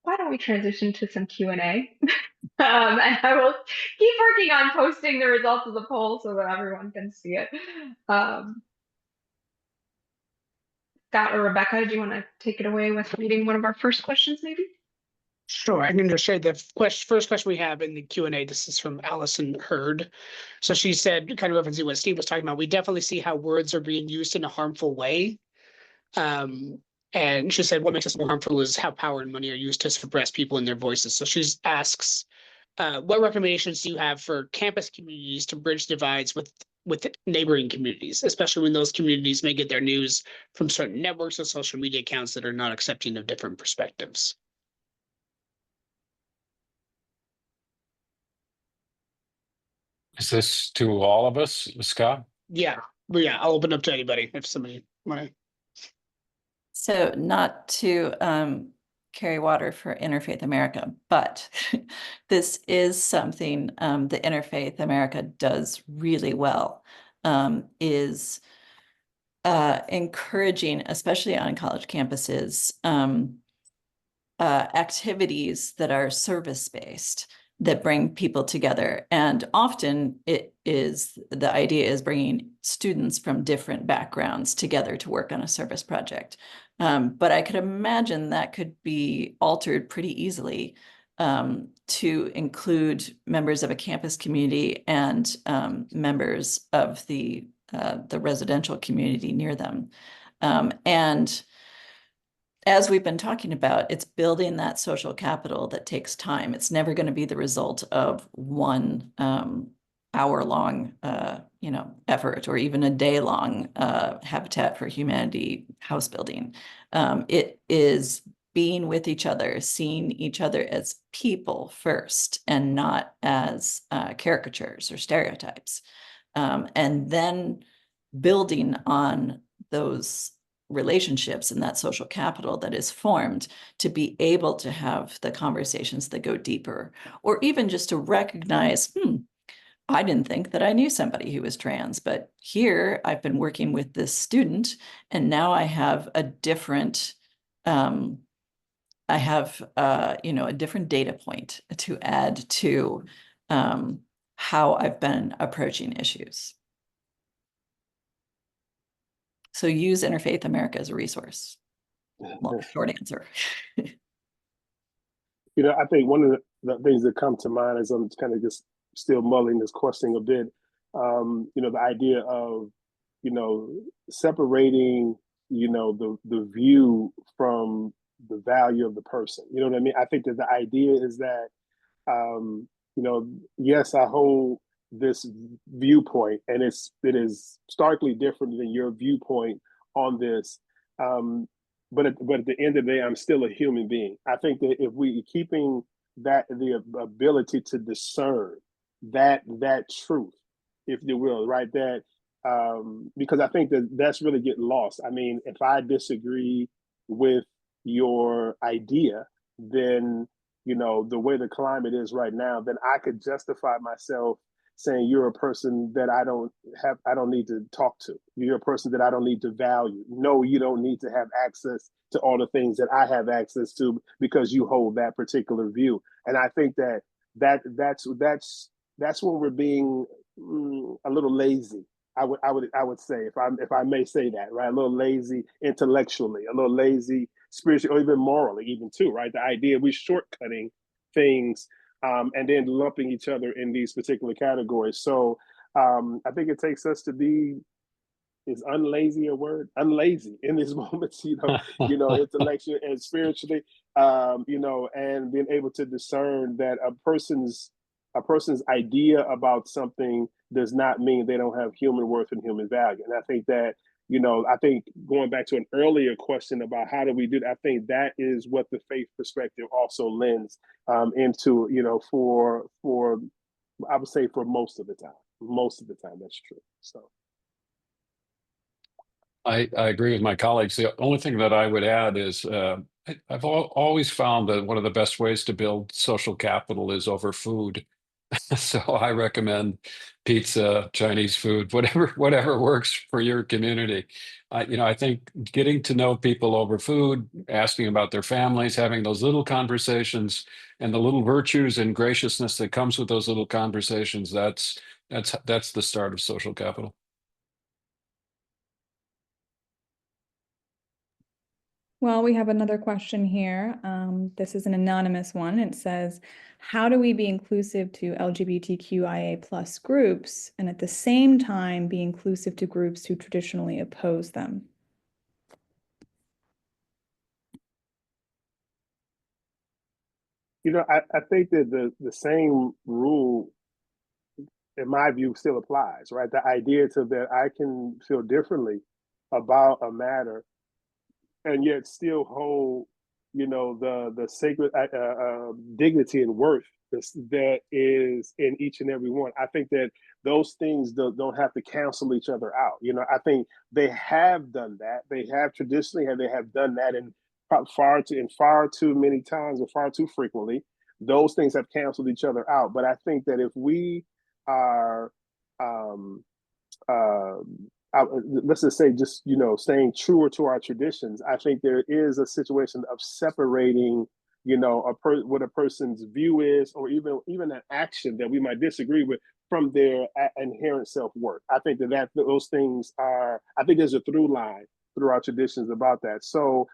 Why don't we transition to some Q&A? And I will keep working on posting the results of the poll so that everyone can see it. Scott or Rebecca, do you want to take it away with reading one of our first questions, maybe? Sure, I can just share the first question we have in the Q&A. This is from Allison Hurd. So she said, kind of referencing what Steve was talking about, we definitely see how words are being used in a harmful way. And she said, what makes us more harmful is how power and money are used to suppress people in their voices. So she asks, what recommendations do you have for campus communities to bridge divides with neighboring communities, especially when those communities may get their news from certain networks or social media accounts that are not accepting of different perspectives? Is this to all of us, Scott? Yeah, well, yeah, I'll open up to anybody if somebody want to. So not to carry water for Interfaith America, but this is something the Interfaith America does really well, is encouraging, especially on college campuses, activities that are service-based, that bring people together. And often the idea is bringing students from different backgrounds together to work on a service project. But I could imagine that could be altered pretty easily to include members of a campus community and members of the residential community near them. And as we've been talking about, it's building that social capital that takes time. It's never going to be the result of one hour-long, effort, or even a day-long Habitat for Humanity house building. It is being with each other, seeing each other as people first, and not as caricatures or stereotypes, and then building on those relationships and that social capital that is formed to be able to have the conversations that go deeper, or even just to recognize, I didn't think that I knew somebody who was trans, but here I've been working with this student, and now I have a different, a different data point to add to how I've been approaching issues. So use Interfaith America as a resource. Well, short answer. I think one of the things that come to mind as I'm kind of just still mulling this question a bit, the idea of, separating, the view from the value of the person. You know what I mean? I think that the idea is that, yes, I hold this viewpoint, and it is starkly different than your viewpoint on this. But at the end of the day, I'm still a human being. I think that if we keeping the ability to discern that truth, if you will, right? That because I think that's really getting lost. I mean, if I disagree with your idea, then the way the climate is right now, then I could justify myself saying you're a person that I don't need to talk to. You're a person that I don't need to value. No, you don't need to have access to all the things that I have access to because you hold that particular view. And I think that's when we're being a little lazy. I would say, if I may say that, right? A little lazy intellectually, a little lazy spiritually, or even morally, even too, right? The idea we're shortcutting things and then lumping each other in these particular categories. So I think it takes us to be, is unlazy a word? Unlazy in these moments, intellectually and spiritually, and being able to discern that a person's idea about something does not mean they don't have human worth and human value. And I think that, I think going back to an earlier question about how do we do that, I think that is what the faith perspective also lends into, for I would say for most of the time, that's true. So. I agree with my colleagues. The only thing that I would add is I've always found that one of the best ways to build social capital is over food. So I recommend pizza, Chinese food, whatever works for your community. I think getting to know people over food, asking about their families, having those little conversations, and the little virtues and graciousness that comes with those little conversations, that's the start of social capital. Well, we have another question here. This is an anonymous one. It says, how do we be inclusive to LGBTQIA plus groups and at the same time be inclusive to groups who traditionally oppose them? I think that the same rule, in my view, still applies, right? The idea to that I can feel differently about a matter and yet still hold, the sacred dignity and worth that is in each and every one. I think that those things don't have to cancel each other out. I think they have done that. They have traditionally, and they have done that in far too many times and far too frequently. Those things have canceled each other out. But I think that if we are uh, let's just say staying truer to our traditions, I think there is a situation of separating what a person's view is, or even an action that we might disagree with, from their inherent self-worth. I think that those things are, I think there's a through line through our traditions about that. So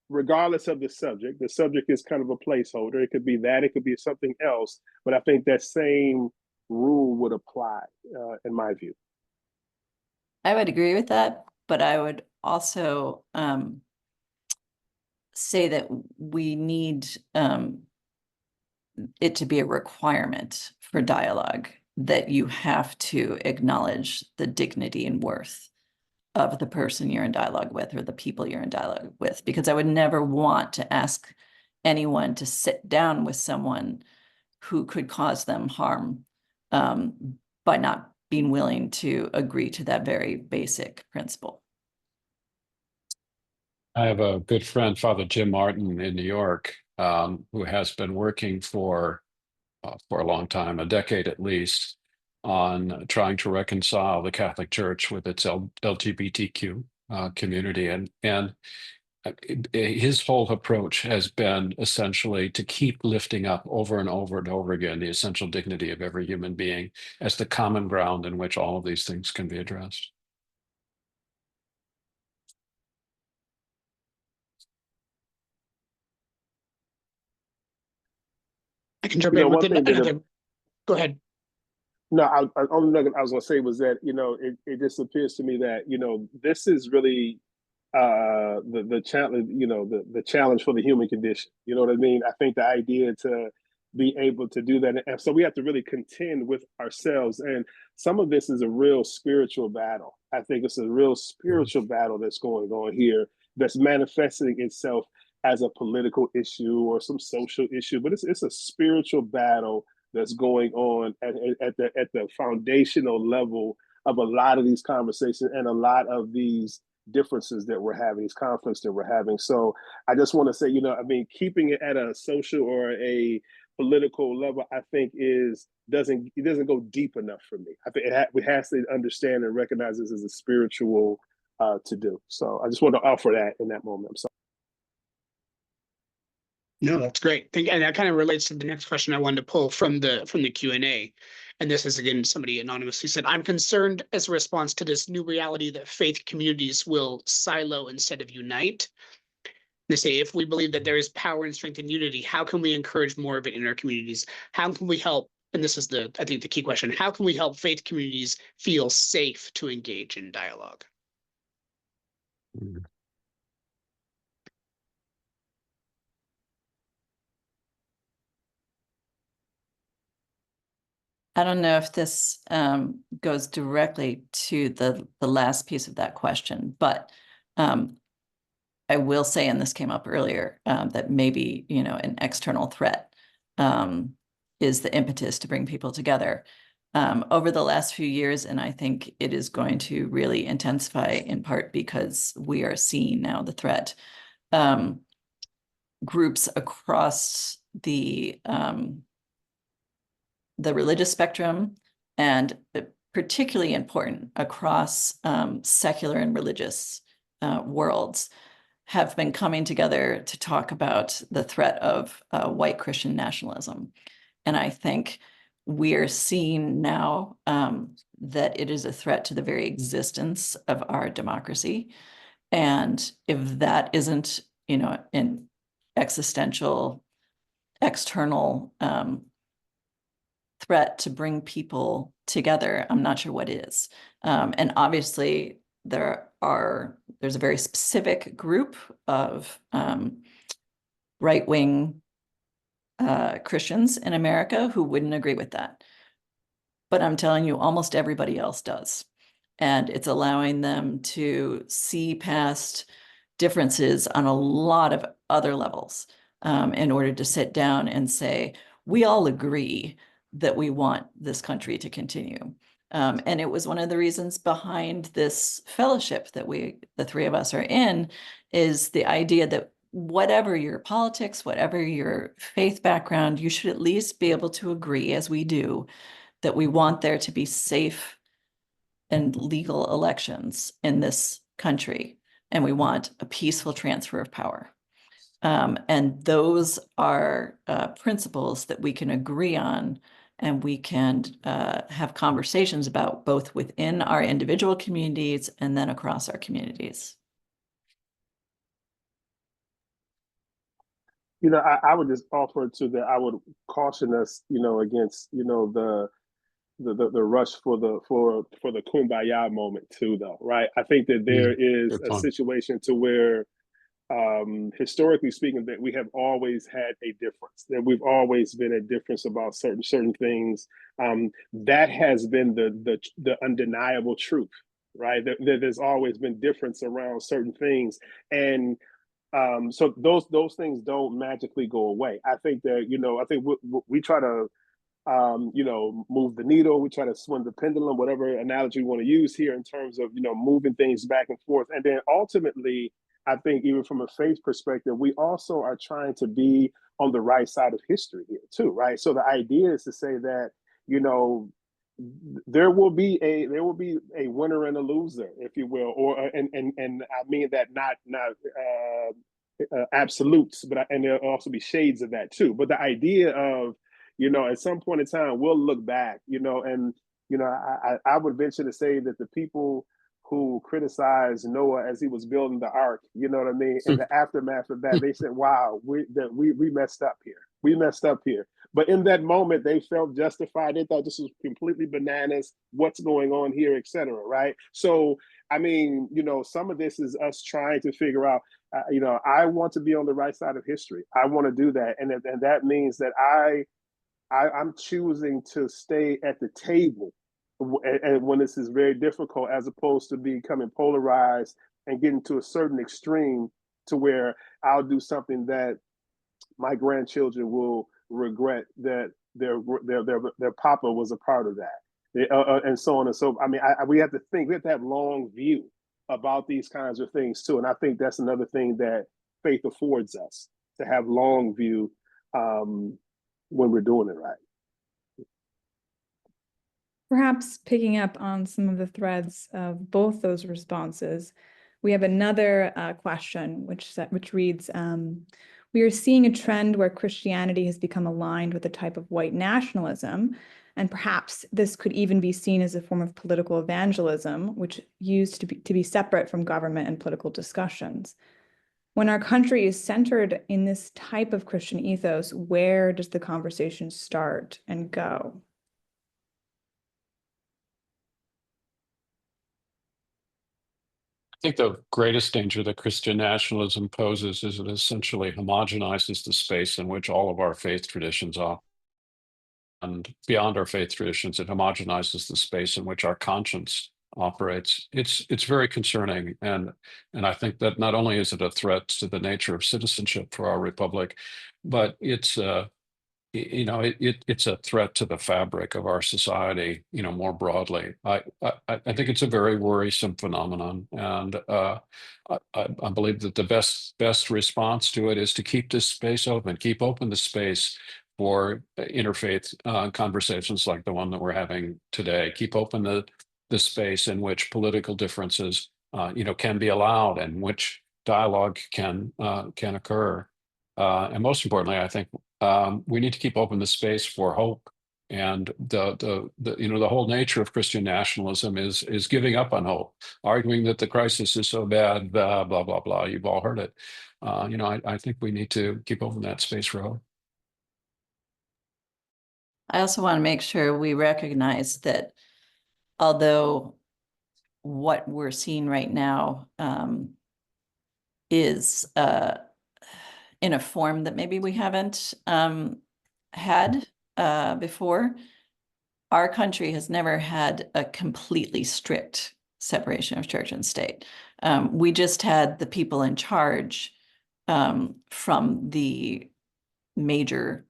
regardless of the subject is kind of a placeholder. It could be that, it could be something else, but I think that same rule would apply in my view. I would agree with that, but I would also say that we need it to be a requirement for dialogue, that you have to acknowledge the dignity and worth of the person you're in dialogue with, or the people you're in dialogue with, because I would never want to ask anyone to sit down with someone who could cause them harm by not being willing to agree to that very basic principle. I have a good friend, Father Jim Martin in New York, who has been working for a long time, a decade at least, on trying to reconcile the Catholic Church with its LGBTQ community. And his whole approach has been essentially to keep lifting up over and over and over again the essential dignity of every human being as the common ground in which all of these things can be addressed. I can jump in with another. Go ahead. No, only thing I was going to say was that it just appears to me that this is really the challenge, the challenge for the human condition. You know what I mean? I think the idea to be able to do that, and so we have to really contend with ourselves. And some of this is a real spiritual battle. I think it's a real spiritual battle that's going on here, that's manifesting itself as a political issue or some social issue, but it's a spiritual battle that's going on at the foundational level of a lot of these conversations and a lot of these differences that we're having, these conflicts that we're having. So I just want to say, keeping it at a social or a political level, I think doesn't go deep enough for me. I think we have to understand and recognize this as a spiritual to do. So I just want to offer that in that moment. I'm sorry. No, that's great. And that kind of relates to the next question I wanted to pull from the Q&A. And this is, again, somebody anonymously said, I'm concerned as a response to this new reality that faith communities will silo instead of unite. They say, if we believe that there is power and strength in unity, how can we encourage more of it in our communities? How can we help? And this is I think the key question. How can we help faith communities feel safe to engage in dialogue? Mm-hmm. I don't know if this goes directly to the last piece of that question, but I will say, and this came up earlier, that maybe an external threat is the impetus to bring people together over the last few years, and I think it is going to really intensify, in part because we are seeing now the threat. Groups across the religious spectrum, and particularly important across secular and religious worlds, have been coming together to talk about the threat of white Christian nationalism. And I think we are seeing now that it is a threat to the very existence of our democracy. And if that isn't, an existential, external threat to bring people together, I'm not sure what is. And obviously, there's a very specific group of right-wing Christians in America who wouldn't agree with that. But I'm telling you, almost everybody else does. And it's allowing them to see past differences on a lot of other levels in order to sit down and say, we all agree that we want this country to continue. And it was one of the reasons behind this fellowship that the three of us are in, is the idea that whatever your politics, whatever your faith background, you should at least be able to agree, as we do, that we want there to be safe and legal elections in this country, and we want a peaceful transfer of power. And those are principles that we can agree on, and we can have conversations about both within our individual communities and then across our communities. I would just offer to that. I would caution us, against, the rush for the kumbaya moment too, though, right? I think that there is a situation to where, historically speaking, that we have always had a difference, that we've always been a difference about certain things. That has been the undeniable truth, right? That there's always been difference around certain things, and so those things don't magically go away. I think that I think we try to move the needle. We try to swing the pendulum, whatever analogy we want to use here, in terms of moving things back and forth. And then ultimately, I think even from a faith perspective, we also are trying to be on the right side of history here too, right? So the idea is to say that there will be a winner and a loser, if you will, or and I mean that not absolutes, but and there'll also be shades of that too. But the idea of at some point in time we'll look back, and I would venture to say that the people who criticized Noah as he was building the ark, you know what I mean, in the aftermath of that, they said, "Wow, we messed up here. We messed up here." But in that moment, they felt justified. They thought this was completely bananas. What's going on here, et cetera, right? So, I mean, some of this is us trying to figure out, I want to be on the right side of history. I want to do that. And that means that I'm choosing to stay at the table and when this is very difficult, as opposed to becoming polarized and getting to a certain extreme to where I'll do something that my grandchildren will regret that their papa was a part of that, and so on and so. I mean, we have to have long view about these kinds of things too, and I think that's another thing that faith affords us, to have long view when we're doing it right. Perhaps picking up on some of the threads of both those responses, we have another question which reads, we are seeing a trend where Christianity has become aligned with a type of white nationalism, and perhaps this could even be seen as a form of political evangelism, which used to be separate from government and political discussions. When our country is centered in this type of Christian ethos, where does the conversation start and go? I think the greatest danger that Christian nationalism poses is it essentially homogenizes the space in which all of our faith traditions are. And beyond our faith traditions, it homogenizes the space in which our conscience operates. It's very concerning, and I think that not only is it a threat to the nature of citizenship for our republic, but it's it's a threat to the fabric of our society, more broadly. I think it's a very worrisome phenomenon, and I believe that the best response to it is to keep this space open, keep open the space for interfaith conversations like the one that we're having today. Keep open the space in which political differences, can be allowed, and which dialogue can occur. And most importantly, I think we need to keep open the space for hope And the whole nature of Christian nationalism is giving up on hope, arguing that the crisis is so bad, blah blah blah blah. You've all heard it. I think we need to keep open that space for hope. I also want to make sure we recognize that although what we're seeing right now is in a form that maybe we haven't had before, our country has never had a completely strict separation of church and state. We just had the people in charge from the major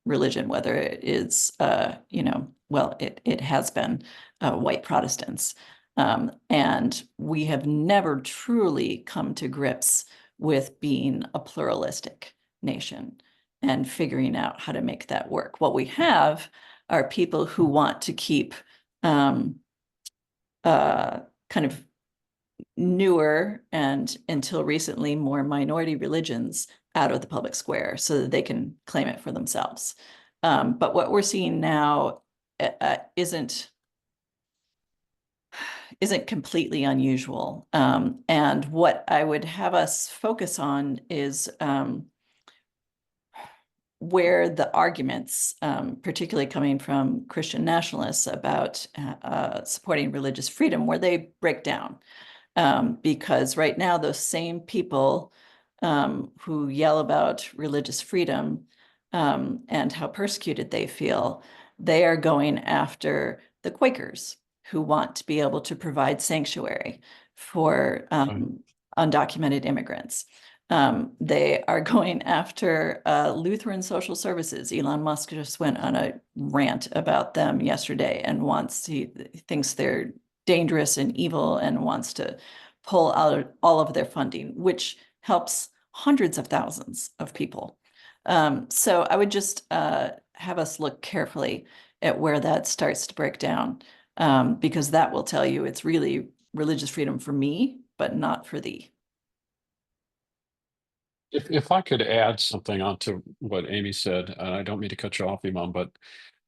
religion, whether it is, well, it has been white Protestants. And we have never truly come to grips with being a pluralistic nation and figuring out how to make that work. What we have are people who want to keep kind of newer and until recently more minority religions out of the public square so that they can claim it for themselves. But what we're seeing now isn't completely unusual. And what I would have us focus on is where the arguments, particularly coming from Christian nationalists about supporting religious freedom, where they break down. Because right now, those same people who yell about religious freedom and how persecuted they feel, they are going after the Quakers who want to be able to provide sanctuary for undocumented immigrants. They are going after Lutheran social services. Elon Musk just went on a rant about them yesterday and he thinks they're dangerous and evil and wants to pull out all of their funding, which helps hundreds of thousands of people. So I would just have us look carefully at where that starts to break down, because that will tell you it's really religious freedom for me, but not for thee. If I could add something onto what Amy said, and I don't mean to cut you off, Imam, but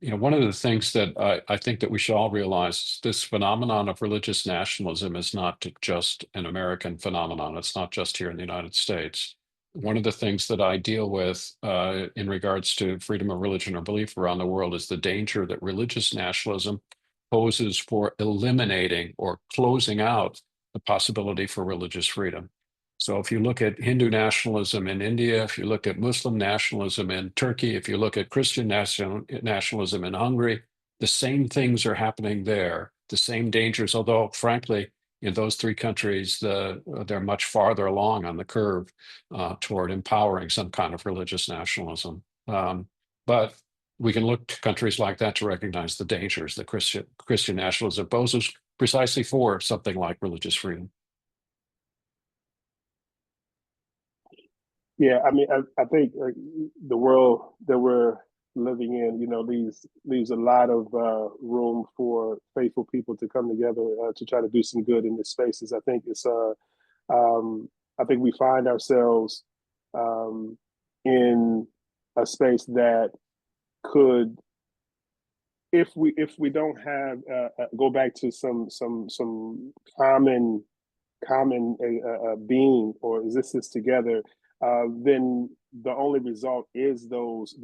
one of the things that I think that we should all realize is this phenomenon of religious nationalism is not just an American phenomenon. It's not just here in the United States. One of the things that I deal with in regards to freedom of religion or belief around the world is the danger that religious nationalism poses for eliminating or closing out the possibility for religious freedom. So if you look at Hindu nationalism in India, if you look at Muslim nationalism in Turkey, if you look at Christian nationalism in Hungary, the same things are happening there, the same dangers, although frankly, in those three countries, they're much farther along on the curve toward empowering some kind of religious nationalism. But we can look to countries like that to recognize the dangers that Christian nationalism poses precisely for something like religious freedom. Yeah, I mean, I think the world that we're living in, leaves a lot of room for faithful people to come together to try to do some good in this spaces. I think I think we find ourselves in a space that could, if we don't have go back to some common being or existence together, then the only result is those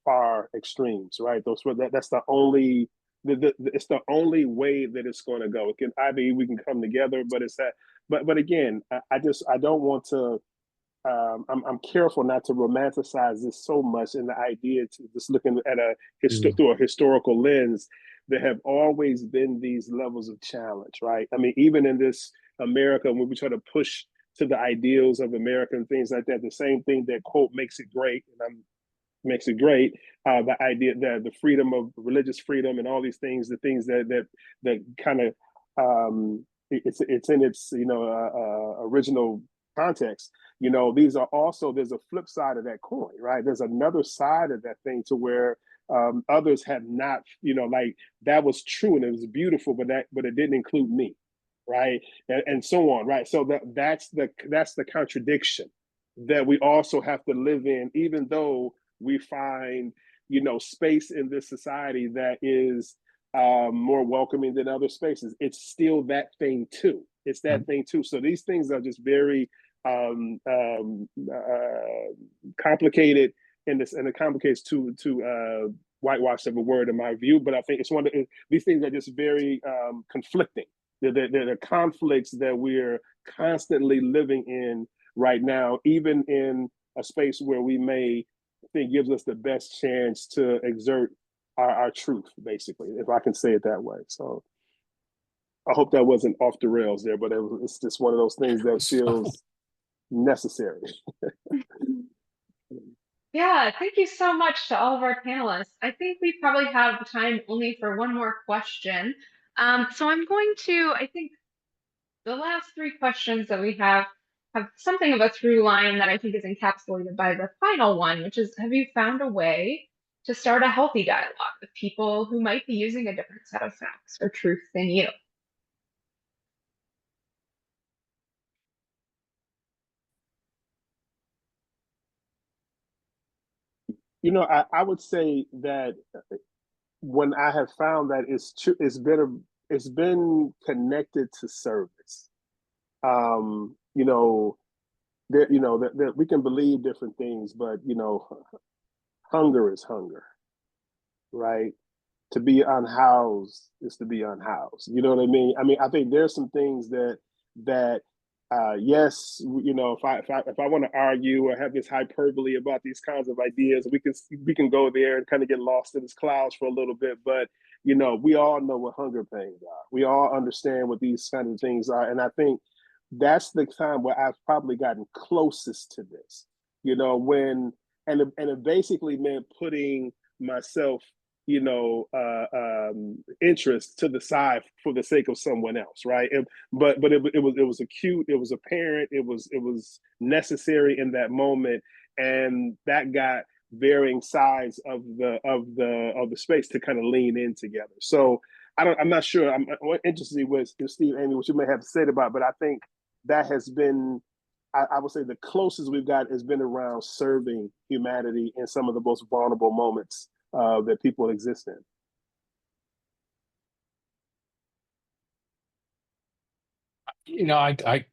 far extremes, right? That's the only it's the only way that it's going to go. It can either we can come together, but it's that. But again, I don't want to. I'm careful not to romanticize this so much in the idea to just looking at through a historical lens. There have always been these levels of challenge, right? I mean, even in this America, when we try to push to the ideals of America and things like that, the same thing that quote makes it great, makes it great. The idea that the freedom of religious freedom and all these things, the things that kind of it's in its original context. These are also, there's a flip side of that coin, right? There's another side of that thing to where others have not, like that was true and it was beautiful, but it didn't include me, right? And so on, right? So that's the contradiction that we also have to live in, even though we find space in this society that is more welcoming than other spaces. It's still that thing too. It's that thing too. So these things are just very complicated, and it complicates to whitewash of a word in my view. But I think it's these things are just very conflicting. They're the conflicts that we're constantly living in right now, even in a space where we may think gives us the best chance to exert our truth, basically, if I can say it that way. So I hope that wasn't off the rails there, but it's just one of those things that feels necessary. Yeah, thank you so much to all of our panelists. I think we probably have time only for one more question. So I'm going to, I think the last three questions that we have something of a through line that I think is encapsulated by the final one, which is, have you found a way to start a healthy dialogue with people who might be using a different set of facts or truth than you? I would say that when I have found that it's been connected to service. That we can believe different things, but hunger is hunger, right? To be unhoused is to be unhoused. You know what I mean? I think there's some things that yes, if I want to argue or have this hyperbole about these kinds of ideas, we can go there and kind of get lost in its clouds for a little bit. But we all know what hunger pains are. We all understand what these kind of things are, and I think that's the time where I've probably gotten closest to this. It basically meant putting myself interest to the side for the sake of someone else, right? But it was acute, it was apparent, it was necessary in that moment, and that got varying sides of the space to kind of lean in together. So I'm not sure. I'm interested with Steve, Amy, what you may have said about, but I think that has been, I would say, the closest we've got has been around serving humanity in some of the most vulnerable moments that people exist in. I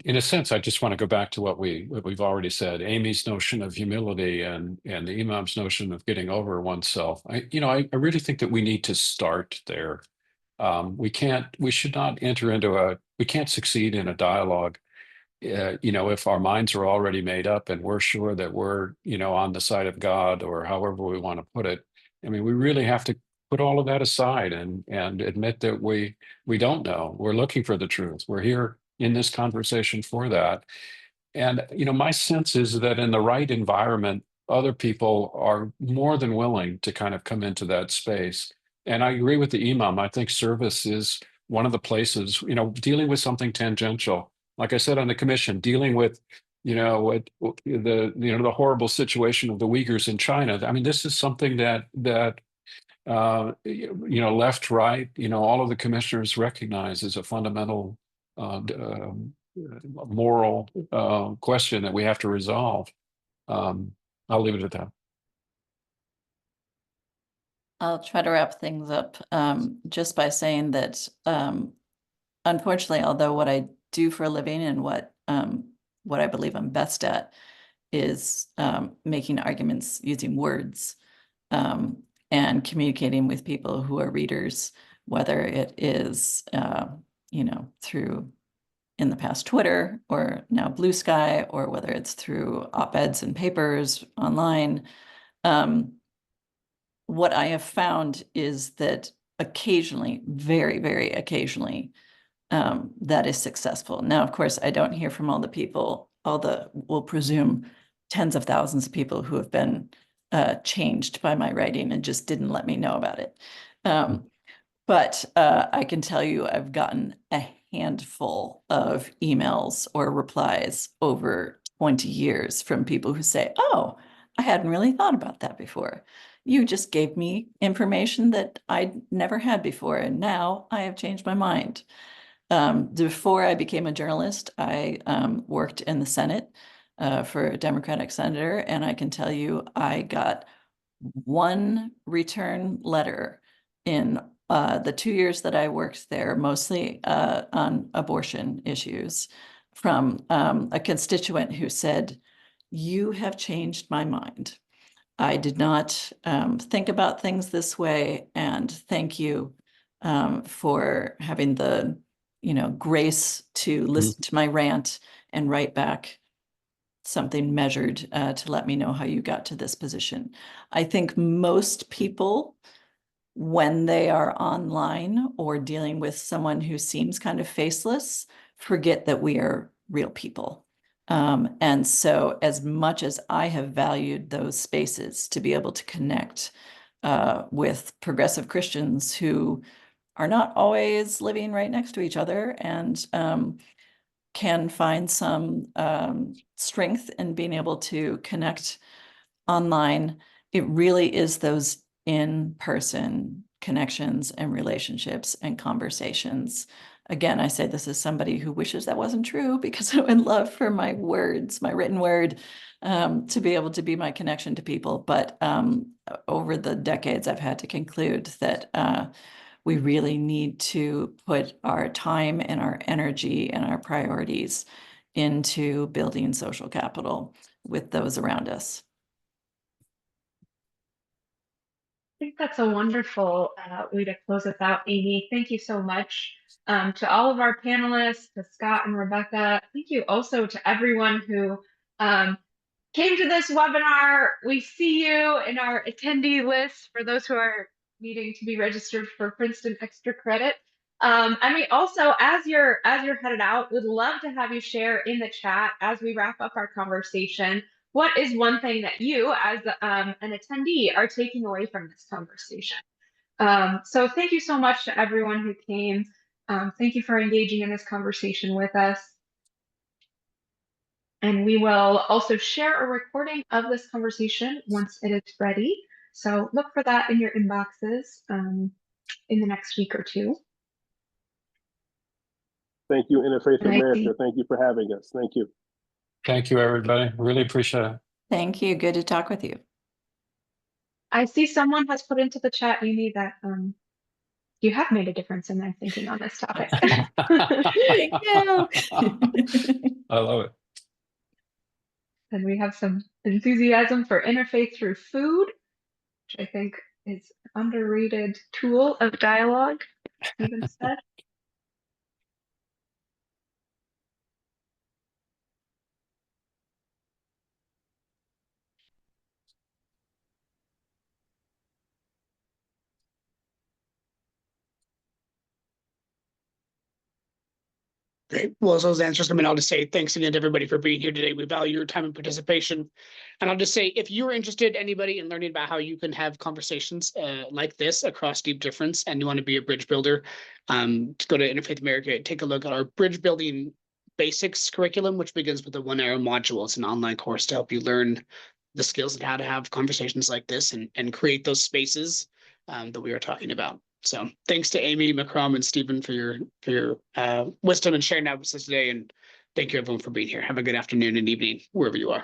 in a sense, I just want to go back to what we've already said. Amy's notion of humility and the Imam's notion of getting over oneself. I really think that we need to start there. We should not enter into we can't succeed in a dialogue if our minds are already made up and we're sure that we're, on the side of God, or however we want to put it. I mean, we really have to put all of that aside and admit that we don't know. We're looking for the truth. We're here in this conversation for that. And, my sense is that in the right environment, other people are more than willing to kind of come into that space. And I agree with the Imam. I think service is one of the places, dealing with something tangential. Like I said on the commission, dealing with, the horrible situation of the Uyghurs in China. I mean, this is something that left, right, all of the commissioners recognize as a fundamental moral question that we have to resolve. I'll leave it at that. I'll try to wrap things up just by saying that, unfortunately, although what I do for a living and what I believe I'm best at is making arguments using words and communicating with people who are readers, whether it is, through, in the past, Twitter, or now Blue Sky, or whether it's through op-eds and papers online. What I have found is that occasionally, very, very occasionally, that is successful. Now, of course, I don't hear from all the people, we'll presume tens of thousands of people who have been changed by my writing and just didn't let me know about it. But I can tell you I've gotten a handful of emails or replies over 20 years from people who say, oh, I hadn't really thought about that before. You just gave me information that I'd never had before, and now I have changed my mind. Before I became a journalist, I worked in the Senate for a Democratic senator, and I can tell you I got one return letter in the 2 years that I worked there, mostly on abortion issues, from a constituent who said, "You have changed my mind. I did not think about things this way, and thank you for having the, grace to listen to my rant and write back something measured to let me know how you got to this position." I think most people, when they are online or dealing with someone who seems kind of faceless, forget that we are real people. And so as much as I have valued those spaces to be able to connect with progressive Christians who are not always living right next to each other and can find some strength in being able to connect online, it really is those in-person connections and relationships and conversations. Again, I say this as somebody who wishes that wasn't true, because I would love for my words, my written word, to be able to be my connection to people. But over the decades, I've had to conclude that we really need to put our time and our energy and our priorities into building social capital with those around us. I think that's a wonderful way to close us out, Amy. Thank you so much to all of our panelists, to Scott and Rebecca. Thank you also to everyone who came to this webinar. We see you in our attendee list for those who are needing to be registered for Princeton extra credit. And we also, as you're headed out, would love to have you share in the chat as we wrap up our conversation. What is one thing that you, as an attendee, are taking away from this conversation? So thank you so much to everyone who came. Thank you for engaging in this conversation with us. And we will also share a recording of this conversation once it is ready. So look for that in your inboxes in the next week or two. Thank you, Interfaith America. Thank you for having us. Thank you. Thank you, everybody. Really appreciate it. Thank you. Good to talk with you. I see someone has put into the chat, Amy, that you have made a difference in their thinking on this topic. Thank you. I love it. And we have some enthusiasm for interfaith through food, which I think is an underrated tool of dialogue, even said. Great. Well, as those answers come in, I'll just say thanks again to everybody for being here today. We value your time and participation. And I'll just say, if you're interested, anybody, in learning about how you can have conversations like this across deep difference, and you want to be a bridge builder, to go to Interfaith America, take a look at our bridge building basics curriculum, which begins with the 1 hour module. It's an online course to help you learn the skills of how to have conversations like this and create those spaces that we are talking about. So thanks to Amy, Makram, and Stephen for your wisdom and sharing that with us today. And thank you everyone for being here. Have a good afternoon and evening, wherever you are.